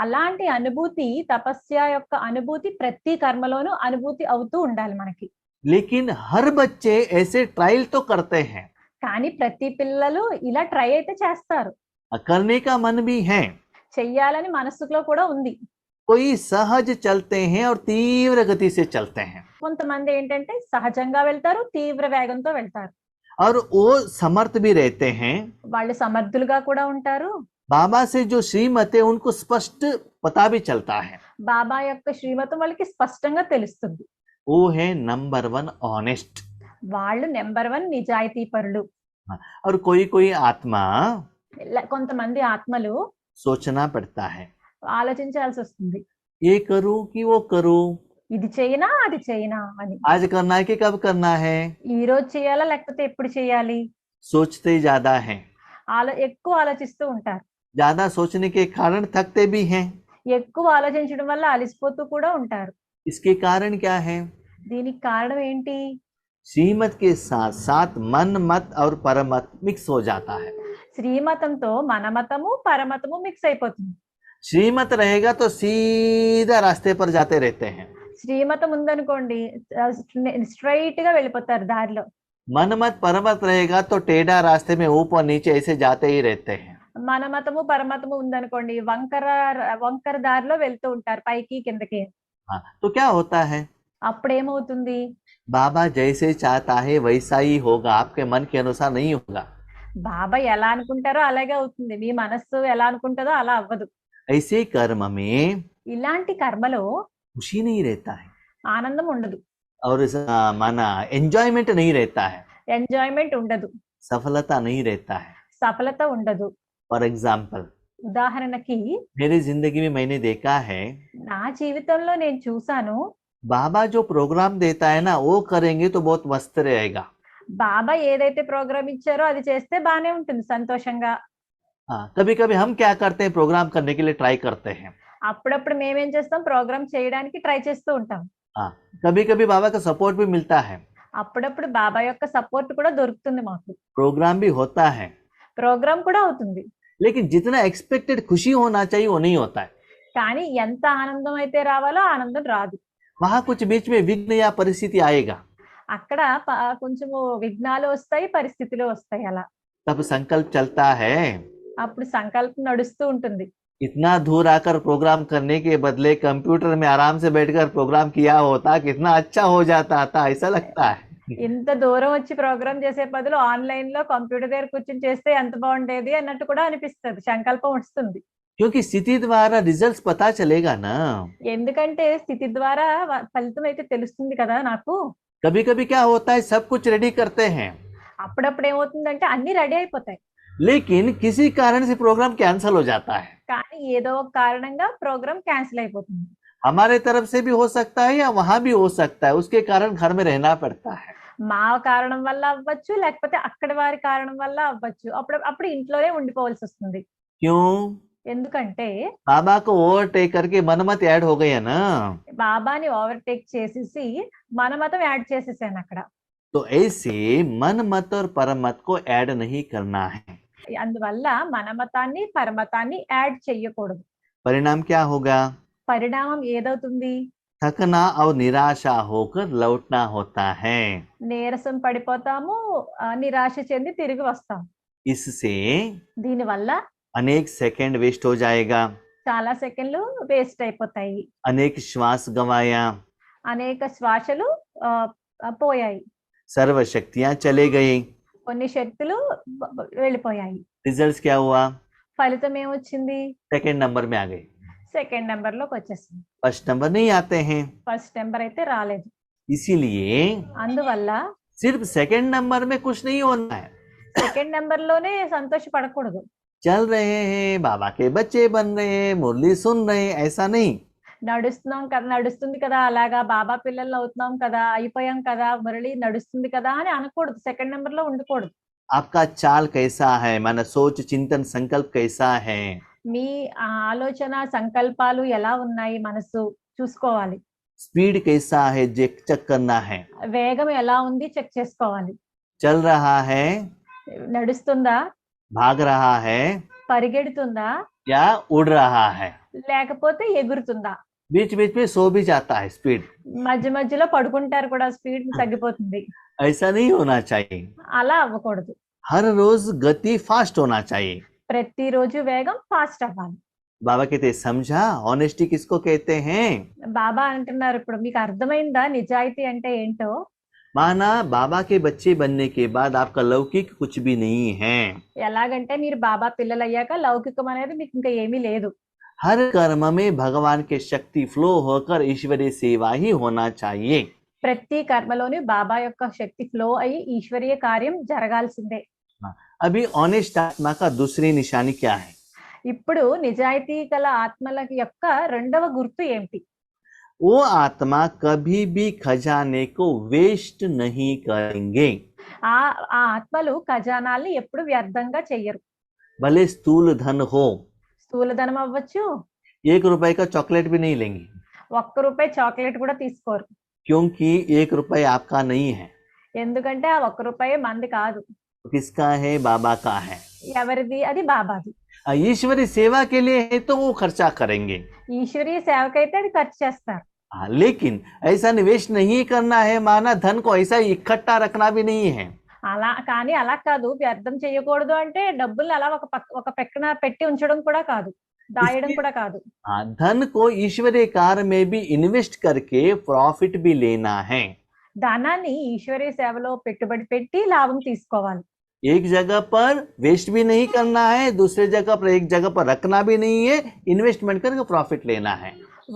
అలాంటి అనుభూతి తపస్య యొక్క అనుభూతి ప్రతి కర్మలోనూ అనుభూతి అవుతూ ఉండాలి మనకి. लेकिन हर बच्चे ऐसे ट्रायल तो करते हैं, కానీ ప్రతి పిల్లలు ఇలా ట్రై అయితే చేస్తారు, करने का मन भी है। చెయ్యాలని మనస్సులో కూడా ఉంది. कोई सहज चलते हैं और तीव्र गति से चलते हैं కొంతమంది ఏంటంటే సహజంగా వెళ్తారు, తీవ్ర వేగంతో వెళ్తారు. और वो समर्थ भी रहते हैं। వాళ్ళు సమర్థులుగా కూడా ఉంటారు. बाबा से जो श्रीमत है उनको स्पष्ट पता भी चलता है। బాబా యొక్క శ్రీమతం వాళ్ళకి స్పష్టంగా తెలుస్తుంది. वो है नंबर 1 ऑनेस्ट। వాళ్ళు నెంబర్ 1 నిజాయితీ పరులు. और कोई कोई आत्मा కొంతమంది ఆత్మలు सोचना पड़ता है ఆలోచించాల్సి వస్తుంది, ये करूं कि वो करूं, ఇది చేయనా అది చేయనా అని. आज करना है कि कब करना है। ఈ రోజు చేయాలా లేకపోతే ఎప్పుడు చేయాలి, सोचते ज्यादा हैं, ఎక్కువ ఆలోచిస్తూ ఉంటారు. ज्यादा सोचने के कारण थकते भी हैं। ఎక్కువ ఆలోచించడం వల్ల అలసిపోతూ కూడా ఉంటారు. इसके कारण क्या है? దీనికి కారణం ఏంటి? श्रीमत के साथ साथ मन मत और परमत मिक्स हो जाता है। శ్రీమతంతో మనమతము పరమతము మిక్స్ అయిపోతుంది. श्रीमत रहेगा तो सीधा रास्ते पर जाते रहते हैं, శ్రీమతం ఉందనుకోండి స్ట్రైట్ గా వెళ్ళిపోతారు దారిలో. मन मत परमत रहेगा तो टेढ़ा रास्ते में ऊपर नीचे ऐसे जाते ही रहते हैं। మనమతము పరమతము ఉందనుకోండి వంకర దారిలో వెళ్తూ ఉంటారు పైకి కిందకి. हाँ, तो क्या होता है? అప్పుడేమవుతుంది? बाबा जैसे चाहता है वैसा ही होगा, आपके मन के अनुसार नहीं होगा। బాబా ఎలా అనుకుంటారో అలాగే అవుతుంది, మీ మనస్సు ఎలా అనుకుంటుందో అలా అవ్వదు. ऐसे कर्म में ఇలాంటి కర్మలో खुशी नहीं रहता है ఆనందం ఉండదు, और माना एंजॉयमेंट नहीं रहता है, ఎంజాయ్మెంట్ ఉండదు, सफलता नहीं रहता है। సఫలత ఉండదు. फॉर एग्जाम्पल ఉదాహరణకి मेरी जिंदगी में मैंने देखा है నా జీవితంలో నేను చూసాను, बाबा जो प्रोग्राम देता है ना वो करेंगे तो बहुत मस्त रहेगा। బాబా ఏదైతే ప్రోగ్రామ్ ఇచ్చారో అది చేస్తే బానే ఉంటుంది సంతోషంగా. हाँ, कभी कभी हम क्या करते हैं प्रोग्राम करने के लिए ट्राई करते हैं। అప్పుడప్పుడు మేమేం చేస్తాం, ప్రోగ్రామ్ చేయడానికి ట్రై చేస్తూ ఉంటాం. हाँ, कभी कभी बाबा का सपोर्ट भी मिलता है, అప్పుడప్పుడు బాబా యొక్క సపోర్ట్ కూడా దొరుకుతుంది మాకు, प्रोग्राम भी होता है, ప్రోగ్రామ్ కూడా అవుతుంది. लेकिन जितना एक्सपेक्टेड खुशी होना चाहिए वो नहीं होता है। కానీ ఎంత ఆనందం అయితే రావాలో ఆనందం రాదు. वहां कुछ बीच में विघ्न या परिस्थिति आएगा, అక్కడ కొంచెము విఘ్నాలు వస్తాయి, పరిస్థితులు వస్తాయి. అలా तब संकल्प चलता है అప్పుడు సంకల్పం నడుస్తూ ఉంటుంది. इतना दूर आकर प्रोग्राम करने के बदले कंप्यूटर में आराम से बैठकर प्रोग्राम किया होता कितना अच्छा हो जाता था, ऐसा लगता है। ఇంత దూరం వచ్చి ప్రోగ్రామ్ చేసే బదులు ఆన్లైన్ లో కంప్యూటర్ దగ్గర కూర్చొని చేస్తే ఎంత బాగుండేది అన్నట్టు కూడా అనిపిస్తుంది, సంకల్పం వస్తుంది. क्योंकि स्थिति द्वारा रिजल्ट्स पता चलेगा ना। ఎందుకంటే స్థితి ద్వారా ఫలితం అయితే తెలుస్తుంది కదా నాకు. कभी कभी क्या होता है सब कुछ रेडी करते हैं అప్పుడప్పుడు ఏమవుతుందంటే అన్ని రెడీ అయిపోతాయి, लेकिन किसी कारण से प्रोग्राम कैंसिल हो जाता है। కానీ ఏదో ఒక కారణంగా ప్రోగ్రామ్ క్యాన్సిల్ అయిపోతుంది. हमारे तरफ से भी हो सकता है या वहां भी हो सकता है, उसके कारण घर में रहना पड़ता है। మా కారణం వల్ల అవ్వచ్చు, లేకపోతే అక్కడి వారి కారణం వల్ల అవ్వచ్చు. అప్పుడు ఇంట్లోనే ఉండిపోవాల్సి వస్తుంది. क्यों? ఎందుకంటే बाबा को ओवरटेक करके मनमत ऐड हो गई है ना। బాబాని ఓవర్టేక్ చేసేసి మన మతం యాడ్ చేసేసాను అక్కడ. तो ऐसे मन मत और परमत को ऐड नहीं करना है। అందువల్ల మన మతాన్ని పరమతాన్ని యాడ్ చెయ్యకూడదు. परिणाम क्या होगा? పరిణామం ఏదవుతుంది? थकना और निराशा होकर लौटना होता है। నీరసం పడిపోతాము, నిరాశ చెంది తిరిగి వస్తాం. इससे దీనివల్ల अनेक सेकंड वेस्ट हो जाएगा, చాలా సెకండ్లు వేస్ట్ అయిపోతాయి, अनेक श्वास गंवाया, అనేక శ్వాసలు పోయాయి, सर्व शक्तियां चले गई। కొన్ని శక్తులు వెళ్ళిపోయాయి. रिजल्ट क्या हुआ? ఫలితం ఏమొచ్చింది? सेकंड नंबर में आ गए, సెకండ్ నెంబర్ లోకి వచ్చేసింది. फर्स्ट नंबर नहीं आते हैं। ఫస్ట్ నెంబర్ అయితే రాలేదు. इसीलिए అందువల్ల सिर्फ सेकंड नंबर में कुछ नहीं होना है। సెకండ్ నెంబర్ లోనే సంతోషపడకూడదు. चल रहे हैं, बाबा के बच्चे बन रहे हैं, मुरली सुन रहे हैं, ऐसा नहीं। నడుస్తున్నాం కదా, నడుస్తుంది కదా, అలాగా బాబా పిల్లలు అవుతున్నాం కదా, అయిపోయాం కదా, మురళి నడుస్తుంది కదా అని అనకూడదు. సెకండ్ నెంబర్ లో ఉండకూడదు. आपका चाल कैसा है, मन सोच चिंतन संकल्प कैसा है, మీ ఆలోచన సంకల్పాలు ఎలా ఉన్నాయి, మనసు చూసుకోవాలి. स्पीड कैसा है चेक करना है। వేగం ఎలా ఉంది చెక్ చేసుకోవాలి. चल रहा है, నడుస్తుందా, भाग रहा है పరిగెడుతుందా, या उड़ रहा है। లేకపోతే ఎగురుతుందా. बीच बीच में सो भी जाता है स्पीड, మధ్య మధ్యలో పడుకుంటారు కూడా, స్పీడ్ తగ్గిపోతుంది. ऐसा नहीं होना चाहिए। అలా అవ్వకూడదు. हर रोज गति फास्ट होना चाहिए। ప్రతిరోజు వేగం ఫాస్ట్ అవ్వాలి. बाबा कहते समझा ऑनेस्टी किसको कहते हैं? బాబా అంటున్నారు, ఇప్పుడు మీకు అర్థమైందా నిజాయితీ అంటే ఏంటో? माना बाबा के बच्चे बनने के बाद आपका लौकिक कुछ भी नहीं है। ఎలాగంటే మీరు బాబా పిల్లలు అయ్యాక లౌకికం అనేది మీకు ఇంకా ఏమీ లేదు. हर कर्म में भगवान के शक्ति फ्लो होकर ईश्वरीय सेवा ही होना चाहिए। ప్రతి కర్మలోని బాబా యొక్క శక్తి ఫ్లో అయ్యి ఈశ్వరీయ కార్యం జరగాల్సిందే. अभी ऑनेस्ट आत्मा का दूसरी निशानी क्या है? ఇప్పుడు నిజాయితీ గల ఆత్మల యొక్క రెండవ గుర్తు ఏమిటి? वो आत्मा कभी भी खजाने को वेस्ट नहीं करेंगे। ఆ ఆ ఆత్మలు ఖజానాల్ని ఎప్పుడు వ్యర్థంగా చెయ్యరు. भले स्थूल धन हो, స్థూలధనం అవ్వచ్చు, 1 रुपए का चॉकलेट भी नहीं लेंगे, 1 రూపాయి చాక్లెట్ కూడా తీసుకోరు. क्योंकि 1 रुपए आपका नहीं है, ఎందుకంటే ఆ 1 రూపాయి మంది కాదు, किसका है? बाबा का है। ఎవరిది? అది బాబాది. ईश्वरीय सेवा के लिए है तो वो खर्चा करेंगे। ఈశ్వరీయ సేవకైతే అది ఖర్చు చేస్తారు. लेकिन ऐसा निवेश नहीं करना है, माना धन को ऐसा इकट्ठा रखना भी नहीं है। అలా కానీ అలా కాదు, వ్యర్థం చేయకూడదు అంటే డబ్బులు అలా ఒక పక్కన పెట్టి ఉంచడం కూడా కాదు, దాయడం కూడా కాదు. धन को ईश्वरीय कार्य में भी इन्वेस्ट करके प्रॉफिट भी लेना है। ధనాన్ని ఈశ్వరీయ సేవలో పెట్టుబడి పెట్టి లాభం తీసుకోవాలి. एक जगह पर वेस्ट भी नहीं करना है, दूसरे जगह पर एक जगह पर रखना भी नहीं है, इन्वेस्टमेंट करके प्रॉफिट लेना है।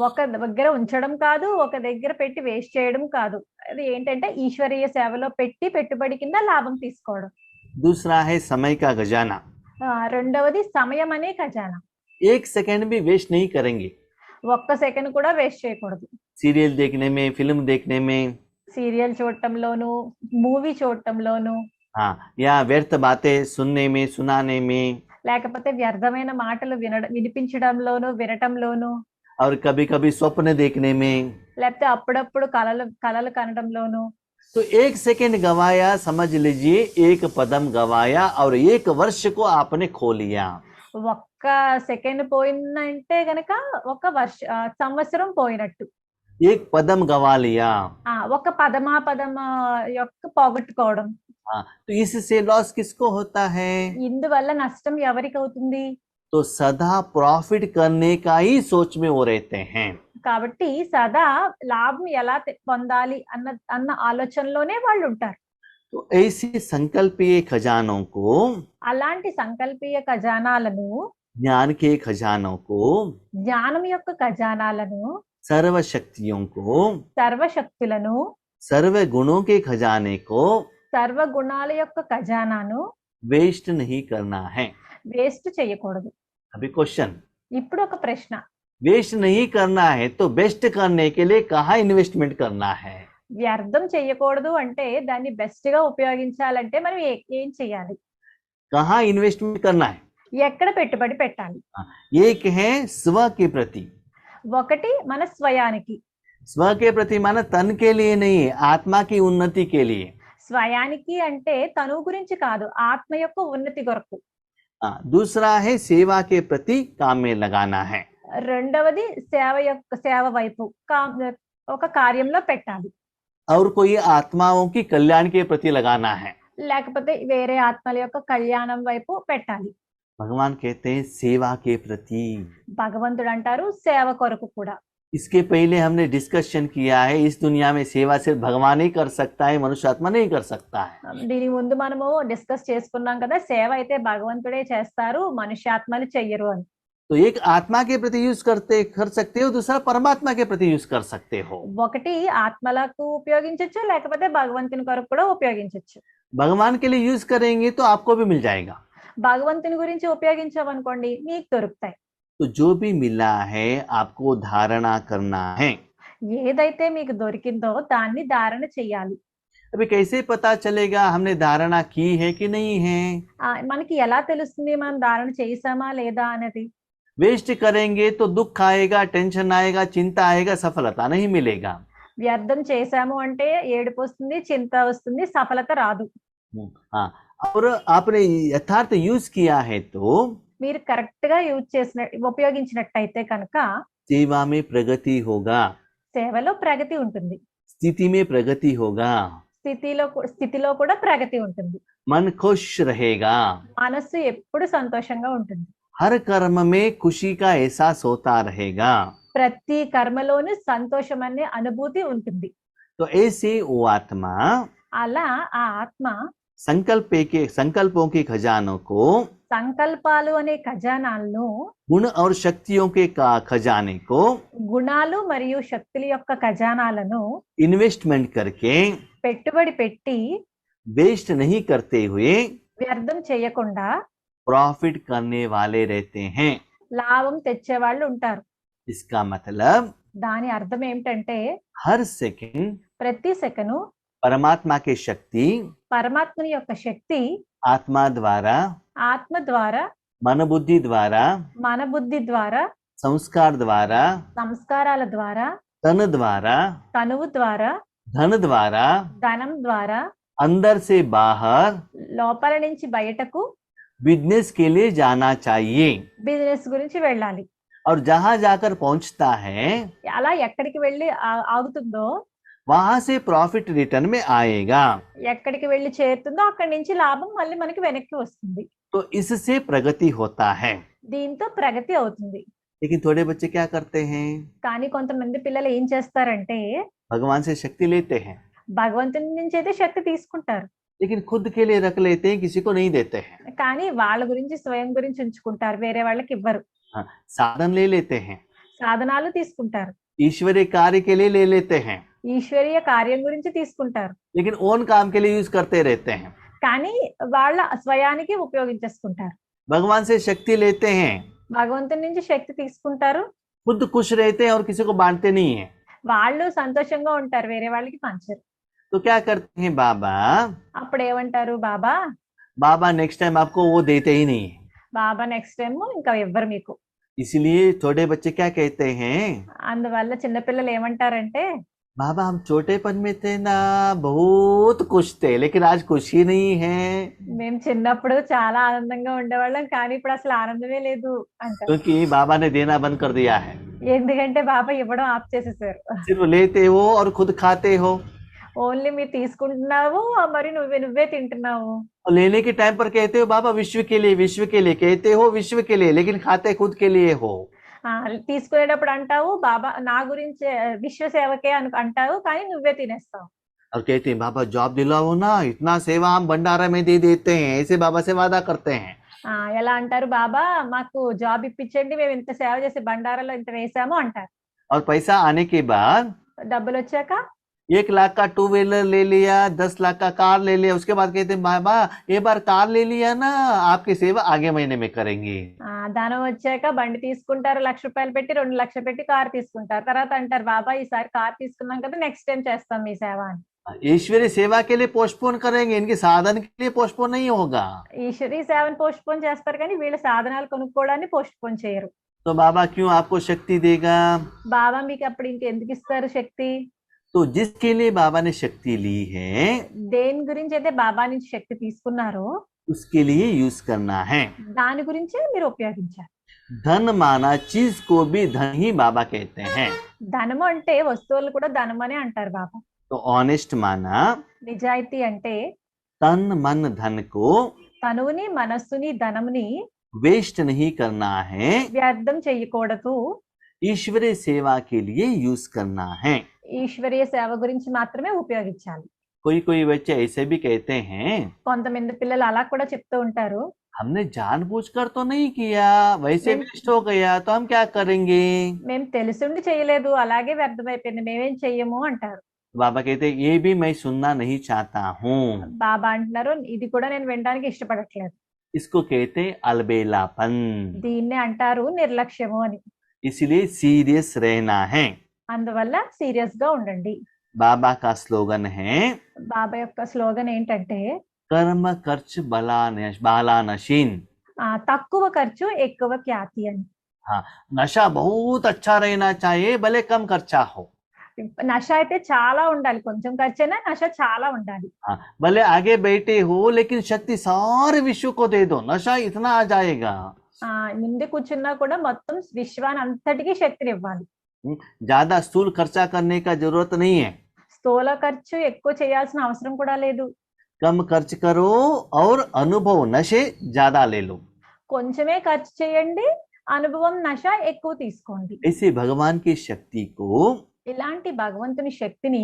ఒక దగ్గర ఉంచడం కాదు, ఒక దగ్గర పెట్టి వేస్ట్ చేయడం కాదు. అది ఏంటంటే ఈశ్వరీయ సేవలో పెట్టి పెట్టుబడి కింద లాభం తీసుకోవడం. दूसरा है समय का खजाना। రెండవది సమయం అనే ఖజానా. 1 सेकंड भी वेस्ट नहीं करेंगे। 1 సెకండ్ కూడా వేస్ట్ చేయకూడదు. सीरियल देखने में, फिल्म देखने में, సీరియల్ చూడటంలోను, మూవీ చూడటంలోను, हाँ, या व्यर्थ बातें सुनने में, सुनाने में, లేకపోతే వ్యర్థమైన మాటలు వినిపించడంలోను, వినటంలోను, और कभी कभी स्वप्न देखने में। లేకపోతే అప్పుడప్పుడు కలలు కనడంలోను. तो 1 सेकंड गवाया, समझ लीजिए 1 पदम गवाया और 1 वर्ष को आपने खो लिया। 1 సెకండ్ పోయిందంటే గనక సంవత్సరం పోయినట్టు. 1 पदम गवा लिया। ఒక పదం యొక్క పోగొట్టుకోవడం. हाँ, तो इससे लॉस किसको होता है? ఇందువల్ల నష్టం ఎవరికి అవుతుంది? तो सदा प्रॉफिट करने का ही सोच में वो रहते हैं। కాబట్టి సదా లాభం ఎలా పొందాలి అన్న ఆలోచనలోనే వాళ్ళు ఉంటారు. तो ऐसे संकल्पीय खजानों को, అలాంటి సంకల్పీయ ఖజానాలను, ज्ञान के खजानों को, జ్ఞానం యొక్క ఖజానాలను, सर्व शक्तियों को, సర్వశక్తులను, सर्व गुणों के खजाने को సర్వ గుణాల యొక్క ఖజానాను वेस्ट नहीं करना है। వేస్ట్ చేయకూడదు. अभी क्वेश्चन, ఇప్పుడు ఒక ప్రశ్న, वेस्ट नहीं करना है तो बेस्ट करने के लिए कहाँ इन्वेस्टमेंट करना है? వ్యర్థం చేయకూడదు అంటే దాన్ని బెస్ట్ గా ఉపయోగించాలంటే మనం ఏం చేయాలి? कहाँ इन्वेस्टमेंट करना है? ఎక్కడ పెట్టుబడి పెట్టాలి? एक है स्व के प्रति। ఒకటి మన స్వయానికి. स्व के प्रति माना तन के लिए नहीं, आत्मा की उन्नति के लिए। స్వయానికి అంటే తను గురించి కాదు, ఆత్మ యొక్క ఉన్నతి కొరకు. दूसरा है सेवा के प्रति काम में लगाना है। రెండవది సేవ వైపు ఒక కార్యంలో పెట్టాలి, और कोई आत्माओं की कल्याण के प्रति लगाना है। లేకపోతే వేరే ఆత్మల యొక్క కళ్యాణం వైపు పెట్టాలి. भगवान कहते हैं सेवा के प्रति। భగవంతుడు అంటారు సేవ కొరకు కూడా. इसके पहले हमने डिस्कशन किया है, इस दुनिया में सेवा सिर्फ भगवान ही कर सकता है, मनुष्य आत्मा नहीं कर सकता है। దీని ముందు మనము డిస్కస్ చేసుకున్నాం కదా, సేవ అయితే భగవంతుడే చేస్తారు, మనుష్యాత్మలు చెయ్యరు అని. तो एक आत्मा के प्रति यूज कर सकते हो, दूसरा परमात्मा के प्रति यूज कर सकते हो। ఒకటి ఆత్మలకు ఉపయోగించొచ్చు, లేకపోతే భగవంతుని కొరకు కూడా ఉపయోగించొచ్చు. भगवान के लिए यूज करेंगे तो आपको भी मिल जाएगा। భగవంతుని గురించి ఉపయోగించామనుకోండి మీకు దొరుకుతాయి. तो जो भी मिला है आपको धारणा करना है। ఏదైతే మీకు దొరికిందో దాన్ని ధారణ చెయ్యాలి. अभी कैसे पता चलेगा हमने धारणा की है कि नहीं है? మనకి ఎలా తెలుస్తుంది మనం ధారణ చేసామా లేదా అనేది? वेस्ट करेंगे तो दुख आएगा, टेंशन आएगा, चिंता आएगा, सफलता नहीं मिलेगा। వ్యర్థం చేశాము అంటే ఏడుపు వస్తుంది, చింత వస్తుంది, సఫలత రాదు. हाँ, और आपने यथार्थ यूज किया है तो మీరు కరెక్ట్ గా ఉపయోగించినట్టయితే కనుక सेवा में प्रगति होगा, సేవలో ప్రగతి ఉంటుంది, स्थिति में प्रगति होगा, స్థితిలో కూడా ప్రగతి ఉంటుంది, मन खुश रहेगा, మనస్సు ఎప్పుడు సంతోషంగా ఉంటుంది, हर कर्म में खुशी का एहसास होता रहेगा। ప్రతి కర్మలోనూ సంతోషం అనే అనుభూతి ఉంటుంది. तो ऐसे वो आत्मा అలా ఆ ఆత్మ संकल्पों के खजानों को, సంకల్పాలు అనే ఖజానాలను, गुण और शक्तियों के खजाने को గుణాలు మరియు శక్తుల యొక్క ఖజానాలను इन्वेस्टमेंट करके పెట్టుబడి పెట్టి वेस्ट नहीं करते हुए వ్యర్థం చేయకుండా प्रॉफिट करने वाले रहते हैं। లాభం తెచ్చే వాళ్ళు ఉంటారు. इसका मतलब దాని అర్థం ఏమిటంటే हर सेकंड ప్రతి సెకను परमात्मा की शक्ति పరమాత్మని యొక్క శక్తి आत्मा द्वारा, ఆత్మ ద్వారా, मन बुद्धि द्वारा, మన బుద్ధి ద్వారా, संस्कार द्वारा, సంస్కారాల ద్వారా, तन द्वारा, తనువు ద్వారా, धन द्वारा, ధనం ద్వారా, अंदर से बाहर లోపల నుంచి బయటకు बिजनेस के लिए जाना चाहिए। బిజినెస్ గురించి వెళ్ళాలి. और जहां जाकर पहुंचता है అలా ఎక్కడికి వెళ్ళి ఆగుతుందో वहां से प्रॉफिट रिटर्न में आएगा। ఎక్కడికి వెళ్ళి చేరుతుందో అక్కడి నుంచి లాభం మళ్ళీ మనకి వెనక్కి వస్తుంది. तो इससे प्रगति होता है। దీంతో ప్రగతి అవుతుంది. लेकिन थोड़े बच्चे क्या करते हैं? కానీ కొంతమంది పిల్లలు ఏం చేస్తారంటే भगवान से शक्ति लेते हैं, భగవంతుని నుంచి అయితే శక్తి తీసుకుంటారు, लेकिन खुद के लिए रख लेते हैं, किसी को नहीं देते हैं। కానీ వాళ్ళ గురించి స్వయం గురించి ఉంచుకుంటారు, వేరే వాళ్ళకి ఇవ్వరు. हाँ, साधन ले लेते हैं, సాధనాలు తీసుకుంటారు, ईश्वरीय कार्य के लिए ले लेते हैं, ఈశ్వరీయ కార్యం గురించి తీసుకుంటారు, लेकिन ओन काम के लिए यूज करते रहते हैं। కానీ వాళ్ళ స్వయానికి ఉపయోగించేసుకుంటారు. भगवान से शक्ति लेते हैं, భగవంతుని నుంచి శక్తి తీసుకుంటారు, खुद खुश रहते हैं और किसी को बांटते नहीं है। వాళ్ళు సంతోషంగా ఉంటారు, వేరే వాళ్ళకి పంచరు. तो क्या करते हैं बाबा? అప్పుడు ఏమంటారు, बाबा नेक्स्ट टाइम आपको वो देते ही नहीं है। బాబా నెక్స్ట్ టైం ఇంకా ఇవ్వరు మీకు. इसलिए थोड़े बच्चे क्या कहते हैं? అందువల్ల చిన్నపిల్లలు ఏమంటారంటే बाबा हम छोटेपन में थे ना, बहुत खुश थे, लेकिन आज खुशी नहीं है। మేము చిన్నప్పుడు చాలా ఆనందంగా ఉండేవాళ్ళం, కానీ ఇప్పుడు అసలు ఆనందమే లేదు అంటారు. क्योंकि बाबा ने देना बंद कर दिया है। ఎందుకంటే బాబా ఇవ్వడం ఆఫ్ చేసేసారు. सिर्फ लेते हो और खुद खाते हो। ఓన్లీ మీరు తీసుకుంటున్నావు, మరి నువ్వే తింటున్నావు. और लेने के टाइम पर कहते हो बाबा विश्व के लिए कहते हो, विश्व के लिए, लेकिन खाते खुद के लिए हो। తీసుకునేటప్పుడు అంటావు బాబా నా గురించి విశ్వ సేవకే అంటావు, కానీ నువ్వే తినేస్తావు. और कहते हैं बाबा जॉब दिलाओ ना, इतना सेवा हम भंडारा में दे देते हैं, ऐसे बाबा से वादा करते हैं। ఎలా అంటారు, బాబా మాకు జాబ్ ఇప్పించండి, మేము ఇంత సేవ చేసి బండారాలో ఇంత వేసాము అంటారు. और पैसा आने के बाद డబ్బులు వచ్చాక 1 लाख का 2 व्हीलर ले लिया, 10 लाख का कार ले लिया, उसके बाद कहते हैं बाबा ये बार कार ले लिया ना, आपकी सेवा आगे महीने में करेंगे। ధనం వచ్చాక బండి తీసుకుంటారు, 1 లక్ష రూపాయలు పెట్టి 2 లక్షలు పెట్టి కార్ తీసుకుంటారు. తర్వాత అంటారు బాబా ఈసారి కార్ తీసుకున్నాం కదా, నెక్స్ట్ టైం చేస్తాం మీ సేవ అని. ईश्वरीय सेवा के लिए पोस्टपोन करेंगे, इनके साधन के लिए पोस्टपोन नहीं होगा। ఈశ్వరీ సేవను పోస్ట్పోన్ చేస్తారు, కానీ వీళ్ళ సాధనాలు కొనుక్కోవడాన్ని పోస్ట్పోన్ చేయరు. तो बाबा क्यों आपको शक्ति देगा? బాబా మీకు అప్పుడు ఇంకెందుకు ఇస్తారు శక్తి? तो जिसके लिए बाबा ने शक्ति ली है, దేని గురించి అయితే బాబా నుంచి శక్తి తీసుకున్నారో उसके लिए यूज करना है। దాని గురించే మీరు ఉపయోగించాలి. धन माना चीज को भी धन ही बाबा कहते हैं। ధనము అంటే వస్తువులు కూడా ధనం అని అంటారు బాబా. तो ऑनेस्ट माना నిజాయితీ అంటే तन मन धन को తనువుని మనస్సుని ధనముని वेस्ट नहीं करना है, వ్యర్థం చేయకూడదు, ईश्वरीय सेवा के लिए यूज करना है। ఈశ్వరీయ సేవ గురించి మాత్రమే ఉపయోగించాలి. कोई कोई बच्चे ऐसे भी कहते हैं కొంతమంది పిల్లలు అలా కూడా చెప్తూ ఉంటారు, हमने जानबूझकर तो नहीं किया, वैसे नहीं। वेस्ट हो गया तो हम क्या करेंगे। మేము తెలిసిండి చేయలేదు, అలాగే వ్యర్థమైపోయింది, మేమేం చెయ్యము అంటారు. बाबा कहते ये भी मैं सुनना नहीं चाहता हूँ। బాబా అంటున్నారు, ఇది కూడా నేను వినడానికి ఇష్టపడట్లేదు. इसको कहते अलबेलापन, దీన్నే అంటారు నిర్లక్ష్యము అని. इसलिए सीरियस रहना है। అందువల్ల సీరియస్ గా ఉండండి. बाबा का स्लोगन है బాబా యొక్క స్లోగన్ ఏంటంటే कर्म खर्च बाला नशीन। తక్కువ ఖర్చు ఎక్కువ ఖ్యాతి అని. हाँ, नशा बहुत अच्छा रहना चाहिए, भले कम खर्चा हो। నష అయితే చాలా ఉండాలి, కొంచెం ఖర్చు అయినా నష చాలా ఉండాలి. हाँ, भले आगे बैठे हो लेकिन शक्ति सारे विश्व को दे दो, नशा इतना आ जाएगा। ముందు కూర్చున్నా కూడా మొత్తం విశ్వాన్ని అంతటికీ శక్తిని ఇవ్వాలి. ज्यादा स्थूल खर्चा करने का जरूरत नहीं है, స్థూల ఖర్చు ఎక్కువ చేయాల్సిన అవసరం కూడా లేదు. कम खर्च करो और अनुभव नशे ज्यादा ले लो। కొంచెమే ఖర్చు చేయండి, అనుభవం నష ఎక్కువ తీసుకోండి. ऐसे भगवान की शक्ति को ఇలాంటి భగవంతుని శక్తిని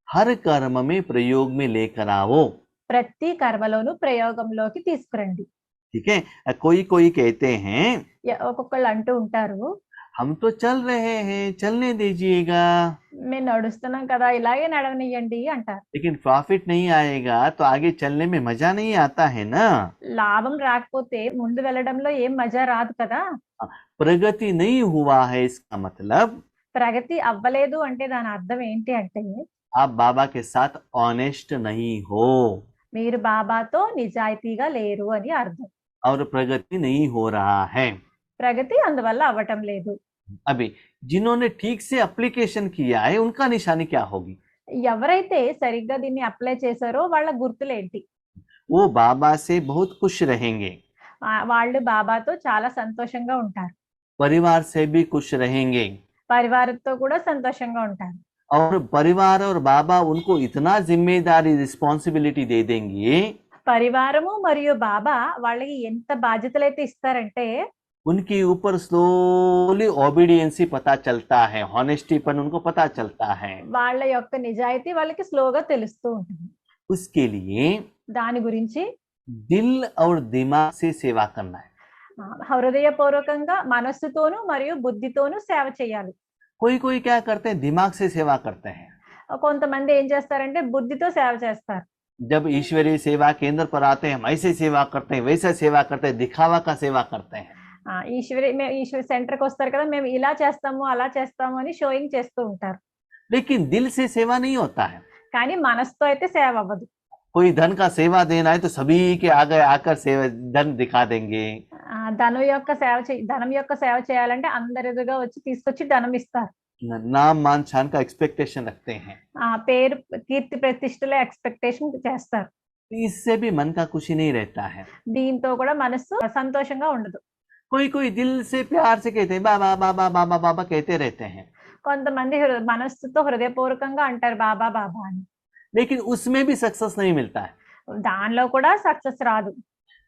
हर कर्म में प्रयोग में लेकर आओ। ప్రతి కర్మలోను ప్రయోగంలోకి తీసుకురండి. ठीक है, कोई कोई कहते हैं ఒక్కొక్కళ్ళు అంటూ ఉంటారు, हम तो चल रहे हैं, चलने दीजिएगा, మేము నడుస్తున్నాం కదా ఇలాగే నడవనియ్యండి అంటారు. लेकिन प्रॉफिट नहीं आएगा तो आगे चलने में मजा नहीं आता है ना। లాభం రాకపోతే ముందు వెళ్ళడంలో ఏం మజా రాదు కదా. प्रगति नहीं हुआ है इसका मतलब ప్రగతి అవ్వలేదు అంటే దాని అర్థం ఏంటి అంటే आप बाबा के साथ ऑनेस्ट नहीं हो మీరు బాబాతో నిజాయితీగా లేరు అని అర్థం. और प्रगति नहीं हो रहा है। ప్రగతి అందువల్ల అవ్వటం లేదు. अभी जिन्होंने ठीक से एप्लीकेशन किया है उनका निशानी क्या होगी। ఎవరైతే సరిగ్గా దీన్ని అప్లై చేశారో వాళ్ళ గుర్తులేంటి. वो बाबा से बहुत खुश रहेंगे, వాళ్ళు బాబాతో చాలా సంతోషంగా ఉంటారు, परिवार से भी खुश रहेंगे, పరివారంతో కూడా సంతోషంగా ఉంటారు. और परिवार और बाबा उनको इतना जिम्मेदारी रिस्पॉन्सिबिलिटी दे देंगे, పరివారము మరియు బాబా వాళ్ళకి ఎంత బాధ్యతలు అయితే ఇస్తారంటే उनके ऊपर स्लोली ओबीडियंसी पता चलता है, हॉनेस्टीपन उनको पता चलता है। వాళ్ళ యొక్క నిజాయితీ వాళ్ళకి స్లోగా తెలుస్తూ ఉంటుంది. उसके लिए దాని గురించి दिल और दिमाग से सेवा करना है। హృదయపూర్వకంగా మనస్సుతోనూ మరియు బుద్ధితోనూ సేవ చేయాలి. कोई कोई क्या करते हैं, दिमाग से सेवा करते हैं। కొంతమంది ఏం చేస్తారంటే బుద్ధితో సేవ చేస్తారు. जब ईश्वरीय सेवा केंद्र पर आते हैं, हम ऐसे सेवा करते हैं, वैसे सेवा करते हैं, दिखावा का सेवा करते हैं। ఈశ్వరి సెంటర్కి వస్తారు కదా, మేము ఇలా చేస్తాము అలా చేస్తాము అని షోయింగ్ చేస్తూ ఉంటారు. लेकिन दिल से सेवा नहीं होता है। కానీ మనసుతో అయితే సేవ అవ్వదు. कोई धन का सेवा देना है तो सभी के आगे आकर सेवा धन दिखा देंगे। ధనం యొక్క సేవ చేయాలంటే అందరి ఎదురుగా వచ్చి తీసుకొచ్చి ధనం ఇస్తారు. नाम मान शान का एक्सपेक्टेशन रखते हैं, పేరు కీర్తి ప్రతిష్టల ఎక్స్పెక్టేషన్ చేస్తారు. इससे भी मन का खुशी नहीं रहता है। దీంతో కూడా మనసు సంతోషంగా ఉండదు. कोई कोई दिल से प्यार से कहते हैं बाबा बाबा बाबा बाबा कहते रहते हैं, కొంతమంది మనస్సుతో హృదయపూర్వకంగా అంటారు బాబా బాబా అని, लेकिन उसमें भी सक्सेस नहीं मिलता है। దానిలో కూడా సక్సెస్ రాదు.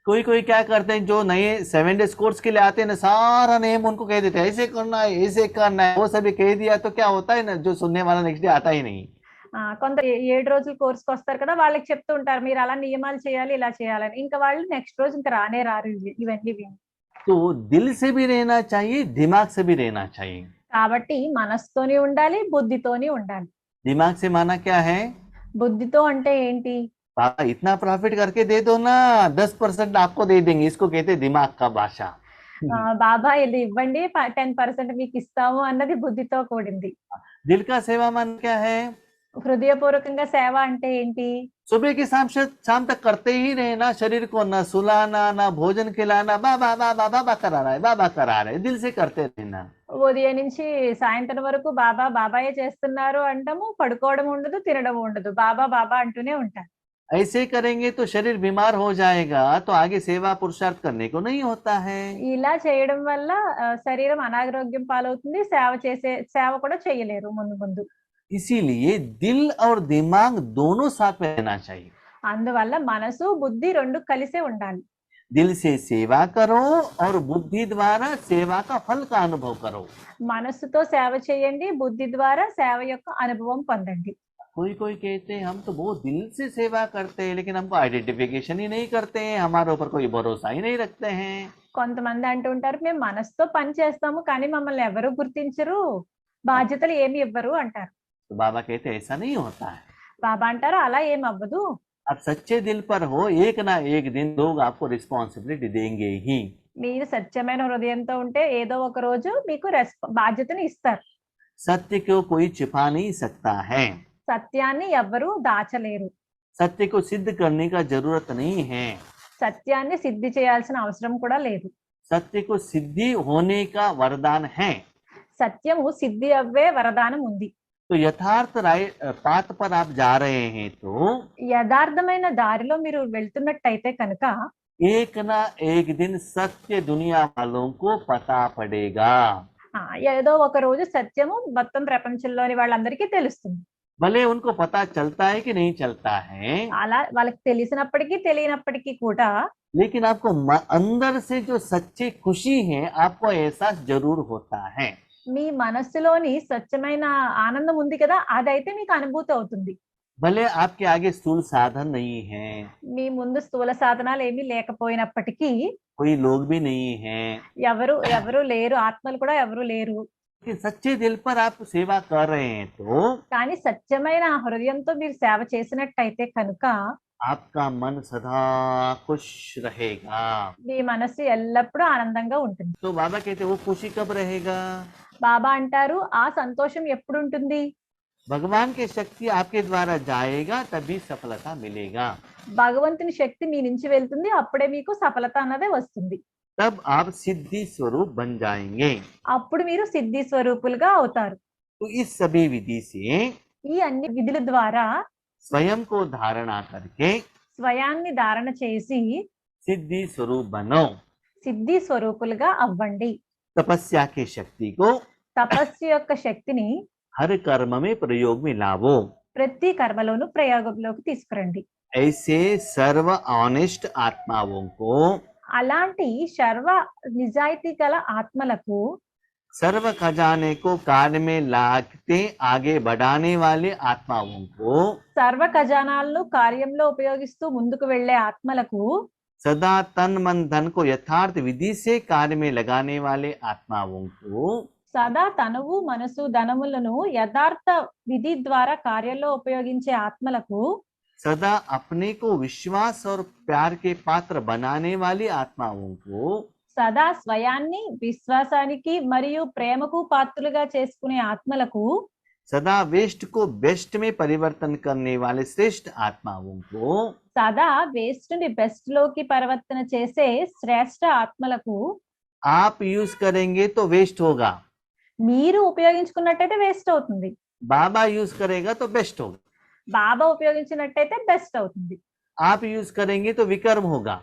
कोई कोई क्या करते हैं, जो नए 7 days कोर्स के लिए आते हैं ना, सारा नेम उनको कह देते हैं, ऐसे करना है ऐसे करना है, वो सभी कह दिया तो क्या होता है ना, जो सुनने वाला नेक्स्ट डे आता ही नहीं। కొంత 7 రోజుల కోర్సుకి వస్తారు కదా, వాళ్ళకి చెప్తూ ఉంటారు మీరు అలా నియమాలు చేయాలి ఇలా చేయాలని, ఇంకా వాళ్ళు నెక్స్ట్ రోజు ఇంకా రానే రారు ఇవన్నీ విని. तो दिल से भी रहना चाहिए, दिमाग से भी रहना चाहिए। కాబట్టి మనసుతోని ఉండాలి, బుద్ధితోని ఉండాలి. दिमाग से माना क्या है, బుద్ధితో అంటే ఏంటి, बाबा इतना प्रॉफिट करके दे दो ना, 10% आपको दे देंगे, इसको कहते हैं दिमाग का भाषा। బాబా ఇది ఇవ్వండి 10% మీకు ఇస్తాము అన్నది బుద్ధితో కూడింది. दिल का सेवा मान क्या है, హృదయపూర్వకంగా సేవ అంటే ఏంటి, सुबह के शाम तक करते ही रहना, शरीर को न सुलाना न भोजन खिलाना, बाबा बाबा बाबा करा रहा है बाबा करा रहा है, दिल से करते रहना। ఉదయం నుంచి సాయంత్రం వరకు బాబా బాబాయే చేస్తున్నారు అంటాము, పడుకోవడం ఉండదు తినడం ఉండదు, బాబా బాబా అంటూనే ఉంటారు. ऐसे करेंगे तो शरीर बीमार हो जाएगा, तो आगे सेवा पुरुषार्थ करने को नहीं होता है। ఇలా చేయడం వల్ల శరీరం అనారోగ్యం పాలవుతుంది, సేవ కూడా చేయలేరు ముందు ముందు. इसीलिए दिल और दिमाग दोनों साथ में रहना चाहिए। అందువల్ల మనసు బుద్ధి రెండు కలిసే ఉండాలి. दिल से सेवा करो और बुद्धि द्वारा सेवा का फल का अनुभव करो। మనసుతో సేవ చేయండి, బుద్ధి ద్వారా సేవ యొక్క అనుభవం పొందండి. कोई कोई कहते हैं हम तो बहुत दिल से सेवा करते हैं, लेकिन हमको आइडेंटिफिकेशन ही नहीं करते हैं, हमारे ऊपर कोई भरोसा ही नहीं रखते हैं। కొంతమంది అంటూ ఉంటారు, మేము మనసుతో పని చేస్తాము కానీ మమ్మల్ని ఎవరు గుర్తించరు, బాధ్యతలు ఏమి ఇవ్వరు అంటారు. तो बाबा कहते हैं ऐसा नहीं होता है। బాబా అంటారు అలా ఏం అవ్వదు. आप सच्चे दिल पर हो, एक ना एक दिन लोग आपको रिस्पॉन्सिबिलिटी देंगे ही। మీరు సత్యమైన హృదయంతో ఉంటే ఏదో ఒక రోజు మీకు బాధ్యతని ఇస్తారు. सत्य को कोई छिपा नहीं सकता है। సత్యాన్ని ఎవ్వరూ దాచలేరు. सत्य को सिद्ध करने का जरूरत नहीं है। సత్యాన్ని సిద్ధి చేయాల్సిన అవసరం కూడా లేదు. सत्य को सिद्धि होने का वरदान है। సత్యము సిద్ధి అవ్వే వరదానం ఉంది. तो यथार्थ पाथ पर आप जा रहे हैं तो యథార్థమైన దారిలో మీరు వెళ్తున్నట్టయితే కనుక एक ना एक दिन सत्य दुनिया वालों को पता पड़ेगा। ఏదో ఒక రోజు సత్యము మొత్తం ప్రపంచంలోని వాళ్ళందరికీ తెలుస్తుంది. भले उनको पता चलता है कि नहीं चलता है, అలా వాళ్ళకి తెలిసినప్పటికీ తెలియనప్పటికీ కూడా लेकिन आपको अंदर से जो सच्ची खुशी है आपको एहसास जरूर होता है। మీ మనస్సులోని స్వచ్ఛమైన ఆనందం ఉంది కదా, అదైతే మీకు అనుభూతి అవుతుంది. भले आपके आगे स्थूल साधन नहीं है, మీ ముందు స్థూల సాధనాలు ఏమీ లేకపోయినప్పటికీ, कोई लोग भी नहीं है, ఎవరు లేరు, ఆత్మలు కూడా ఎవరు లేరు, सच्चे दिल पर आप सेवा कर रहे हैं तो కానీ సత్యమైన హృదయంతో మీరు సేవ చేసినట్టయితే కనుక आपका मन सदा खुश रहेगा। మీ మనస్సు ఎల్లప్పుడూ ఆనందంగా ఉంటుంది. तो बाबा कहते वो खुशी कब रहेगा? బాబా అంటారు ఆ సంతోషం ఎప్పుడు ఉంటుంది? भगवान की शक्ति आपके द्वारा जाएगा तभी सफलता मिलेगा। భగవంతుని శక్తి మీ నుంచి వెళ్తుంది, అప్పుడే మీకు సఫలత అన్నదే వస్తుంది. तब आप सिद्धि स्वरूप बन जाएंगे। అప్పుడు మీరు సిద్ధి స్వరూపులుగా అవుతారు. तो इस सभी विधि से ఈ అన్ని విధుల ద్వారా स्वयं को धारणा करके స్వయాన్ని ధారణ చేసి सिद्धि स्वरूप बनो। సిద్ధి స్వరూపులుగా అవ్వండి. तपस्या की शक्ति को తపస్సు యొక్క శక్తిని हर कर्म में प्रयोग में लावो। ప్రతి కర్మలోను ప్రయోగంలోకి తీసుకురండి. ऐसे सर्व ऑनेस्ट आत्माओं को, అలాంటి సర్వ నిజాయితీ గల ఆత్మలకు, सर्व खजाने को कार्य में लाते आगे बढ़ाने वाले आत्माओं को, సర్వ ఖజానాలను కార్యంలో ఉపయోగిస్తూ ముందుకు వెళ్లే ఆత్మలకు, सदा तन मन धन को यथार्थ विधि से कार्य में लगाने वाले आत्माओं को, సదా తనువు మనసు ధనములను యథార్థ విధి ద్వారా కార్యంలో ఉపయోగించే ఆత్మలకు, सदा अपने को विश्वास और प्यार के पात्र बनाने वाली आत्माओं को, సదా స్వయాన్ని విశ్వాసానికి మరియు ప్రేమకు పాత్రులుగా చేసుకునే ఆత్మలకు, सदा वेस्ट को बेस्ट में परिवर्तन करने वाले श्रेष्ठ आत्माओं को, సదా వేస్ట్ ని బెస్ట్ లోకి పరివర్తన చేసే శ్రేష్ఠ ఆత్మలకు, आप यूज करेंगे तो वेस्ट होगा, మీరు ఉపయోగించుకున్నట్టయితే వేస్ట్ అవుతుంది. बाबा यूज करेगा तो बेस्ट होगा, బాబా ఉపయోగించినట్టయితే బెస్ట్ అవుతుంది. आप यूज करेंगे तो विकर्म होगा,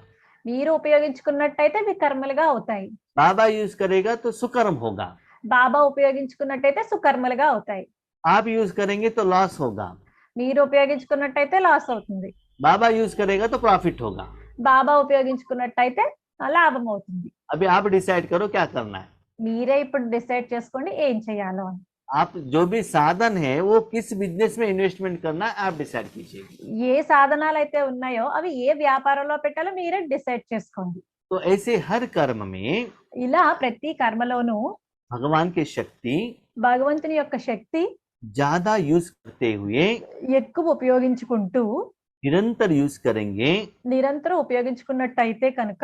మీరు ఉపయోగించుకున్నట్టయితే వికర్మలుగా అవుతాయి. बाबा यूज करेगा तो सुकर्म होगा, బాబా ఉపయోగించుకున్నట్టయితే సుకర్మలుగా అవుతాయి. आप यूज करेंगे तो लॉस होगा, మీరు ఉపయోగించుకున్నట్టయితే లాస్ అవుతుంది. बाबा यूज करेगा तो प्रॉफिट होगा। బాబా ఉపయోగించుకున్నట్టయితే లాభం అవుతుంది. अभी आप डिसाइड करो क्या करना है। మీరే ఇప్పుడు డిసైడ్ చేసుకోండి ఏం చేయాలో అని. आप जो भी साधन है वो किस बिजनेस में इन्वेस्टमेंट करना है आप डिसाइड कीजिए। ఏ సాధనాలు అయితే ఉన్నాయో అవి ఏ వ్యాపారంలో పెట్టాలో మీరే డిసైడ్ చేసుకోండి. तो ऐसे हर कर्म में ఇలా ప్రతి కర్మలోనూ भगवान की शक्ति భగవంతుని యొక్క శక్తి ज्यादा यूज करते हुए ఎక్కువ ఉపయోగించుకుంటూ निरंतर यूज करेंगे, నిరంతరం ఉపయోగించుకున్నట్టయితే కనుక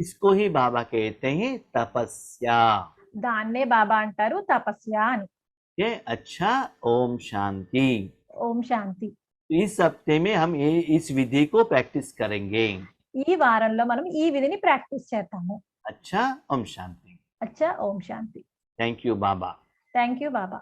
इसको ही बाबा कहते हैं तपस्या। దాన్నే బాబా అంటారు తపస్య అని. ये अच्छा। ओम शांति। ఓం శాంతి. इस हफ्ते में हम इस विधि को प्रैक्टिस करेंगे। ఈ వారంలో మనం ఈ విధిని ప్రాక్టీస్ చేద్దాము. अच्छा। ओम शांति। అచ్చా. ఓం శాంతి. थैंक यू बाबा। Thank you Baba.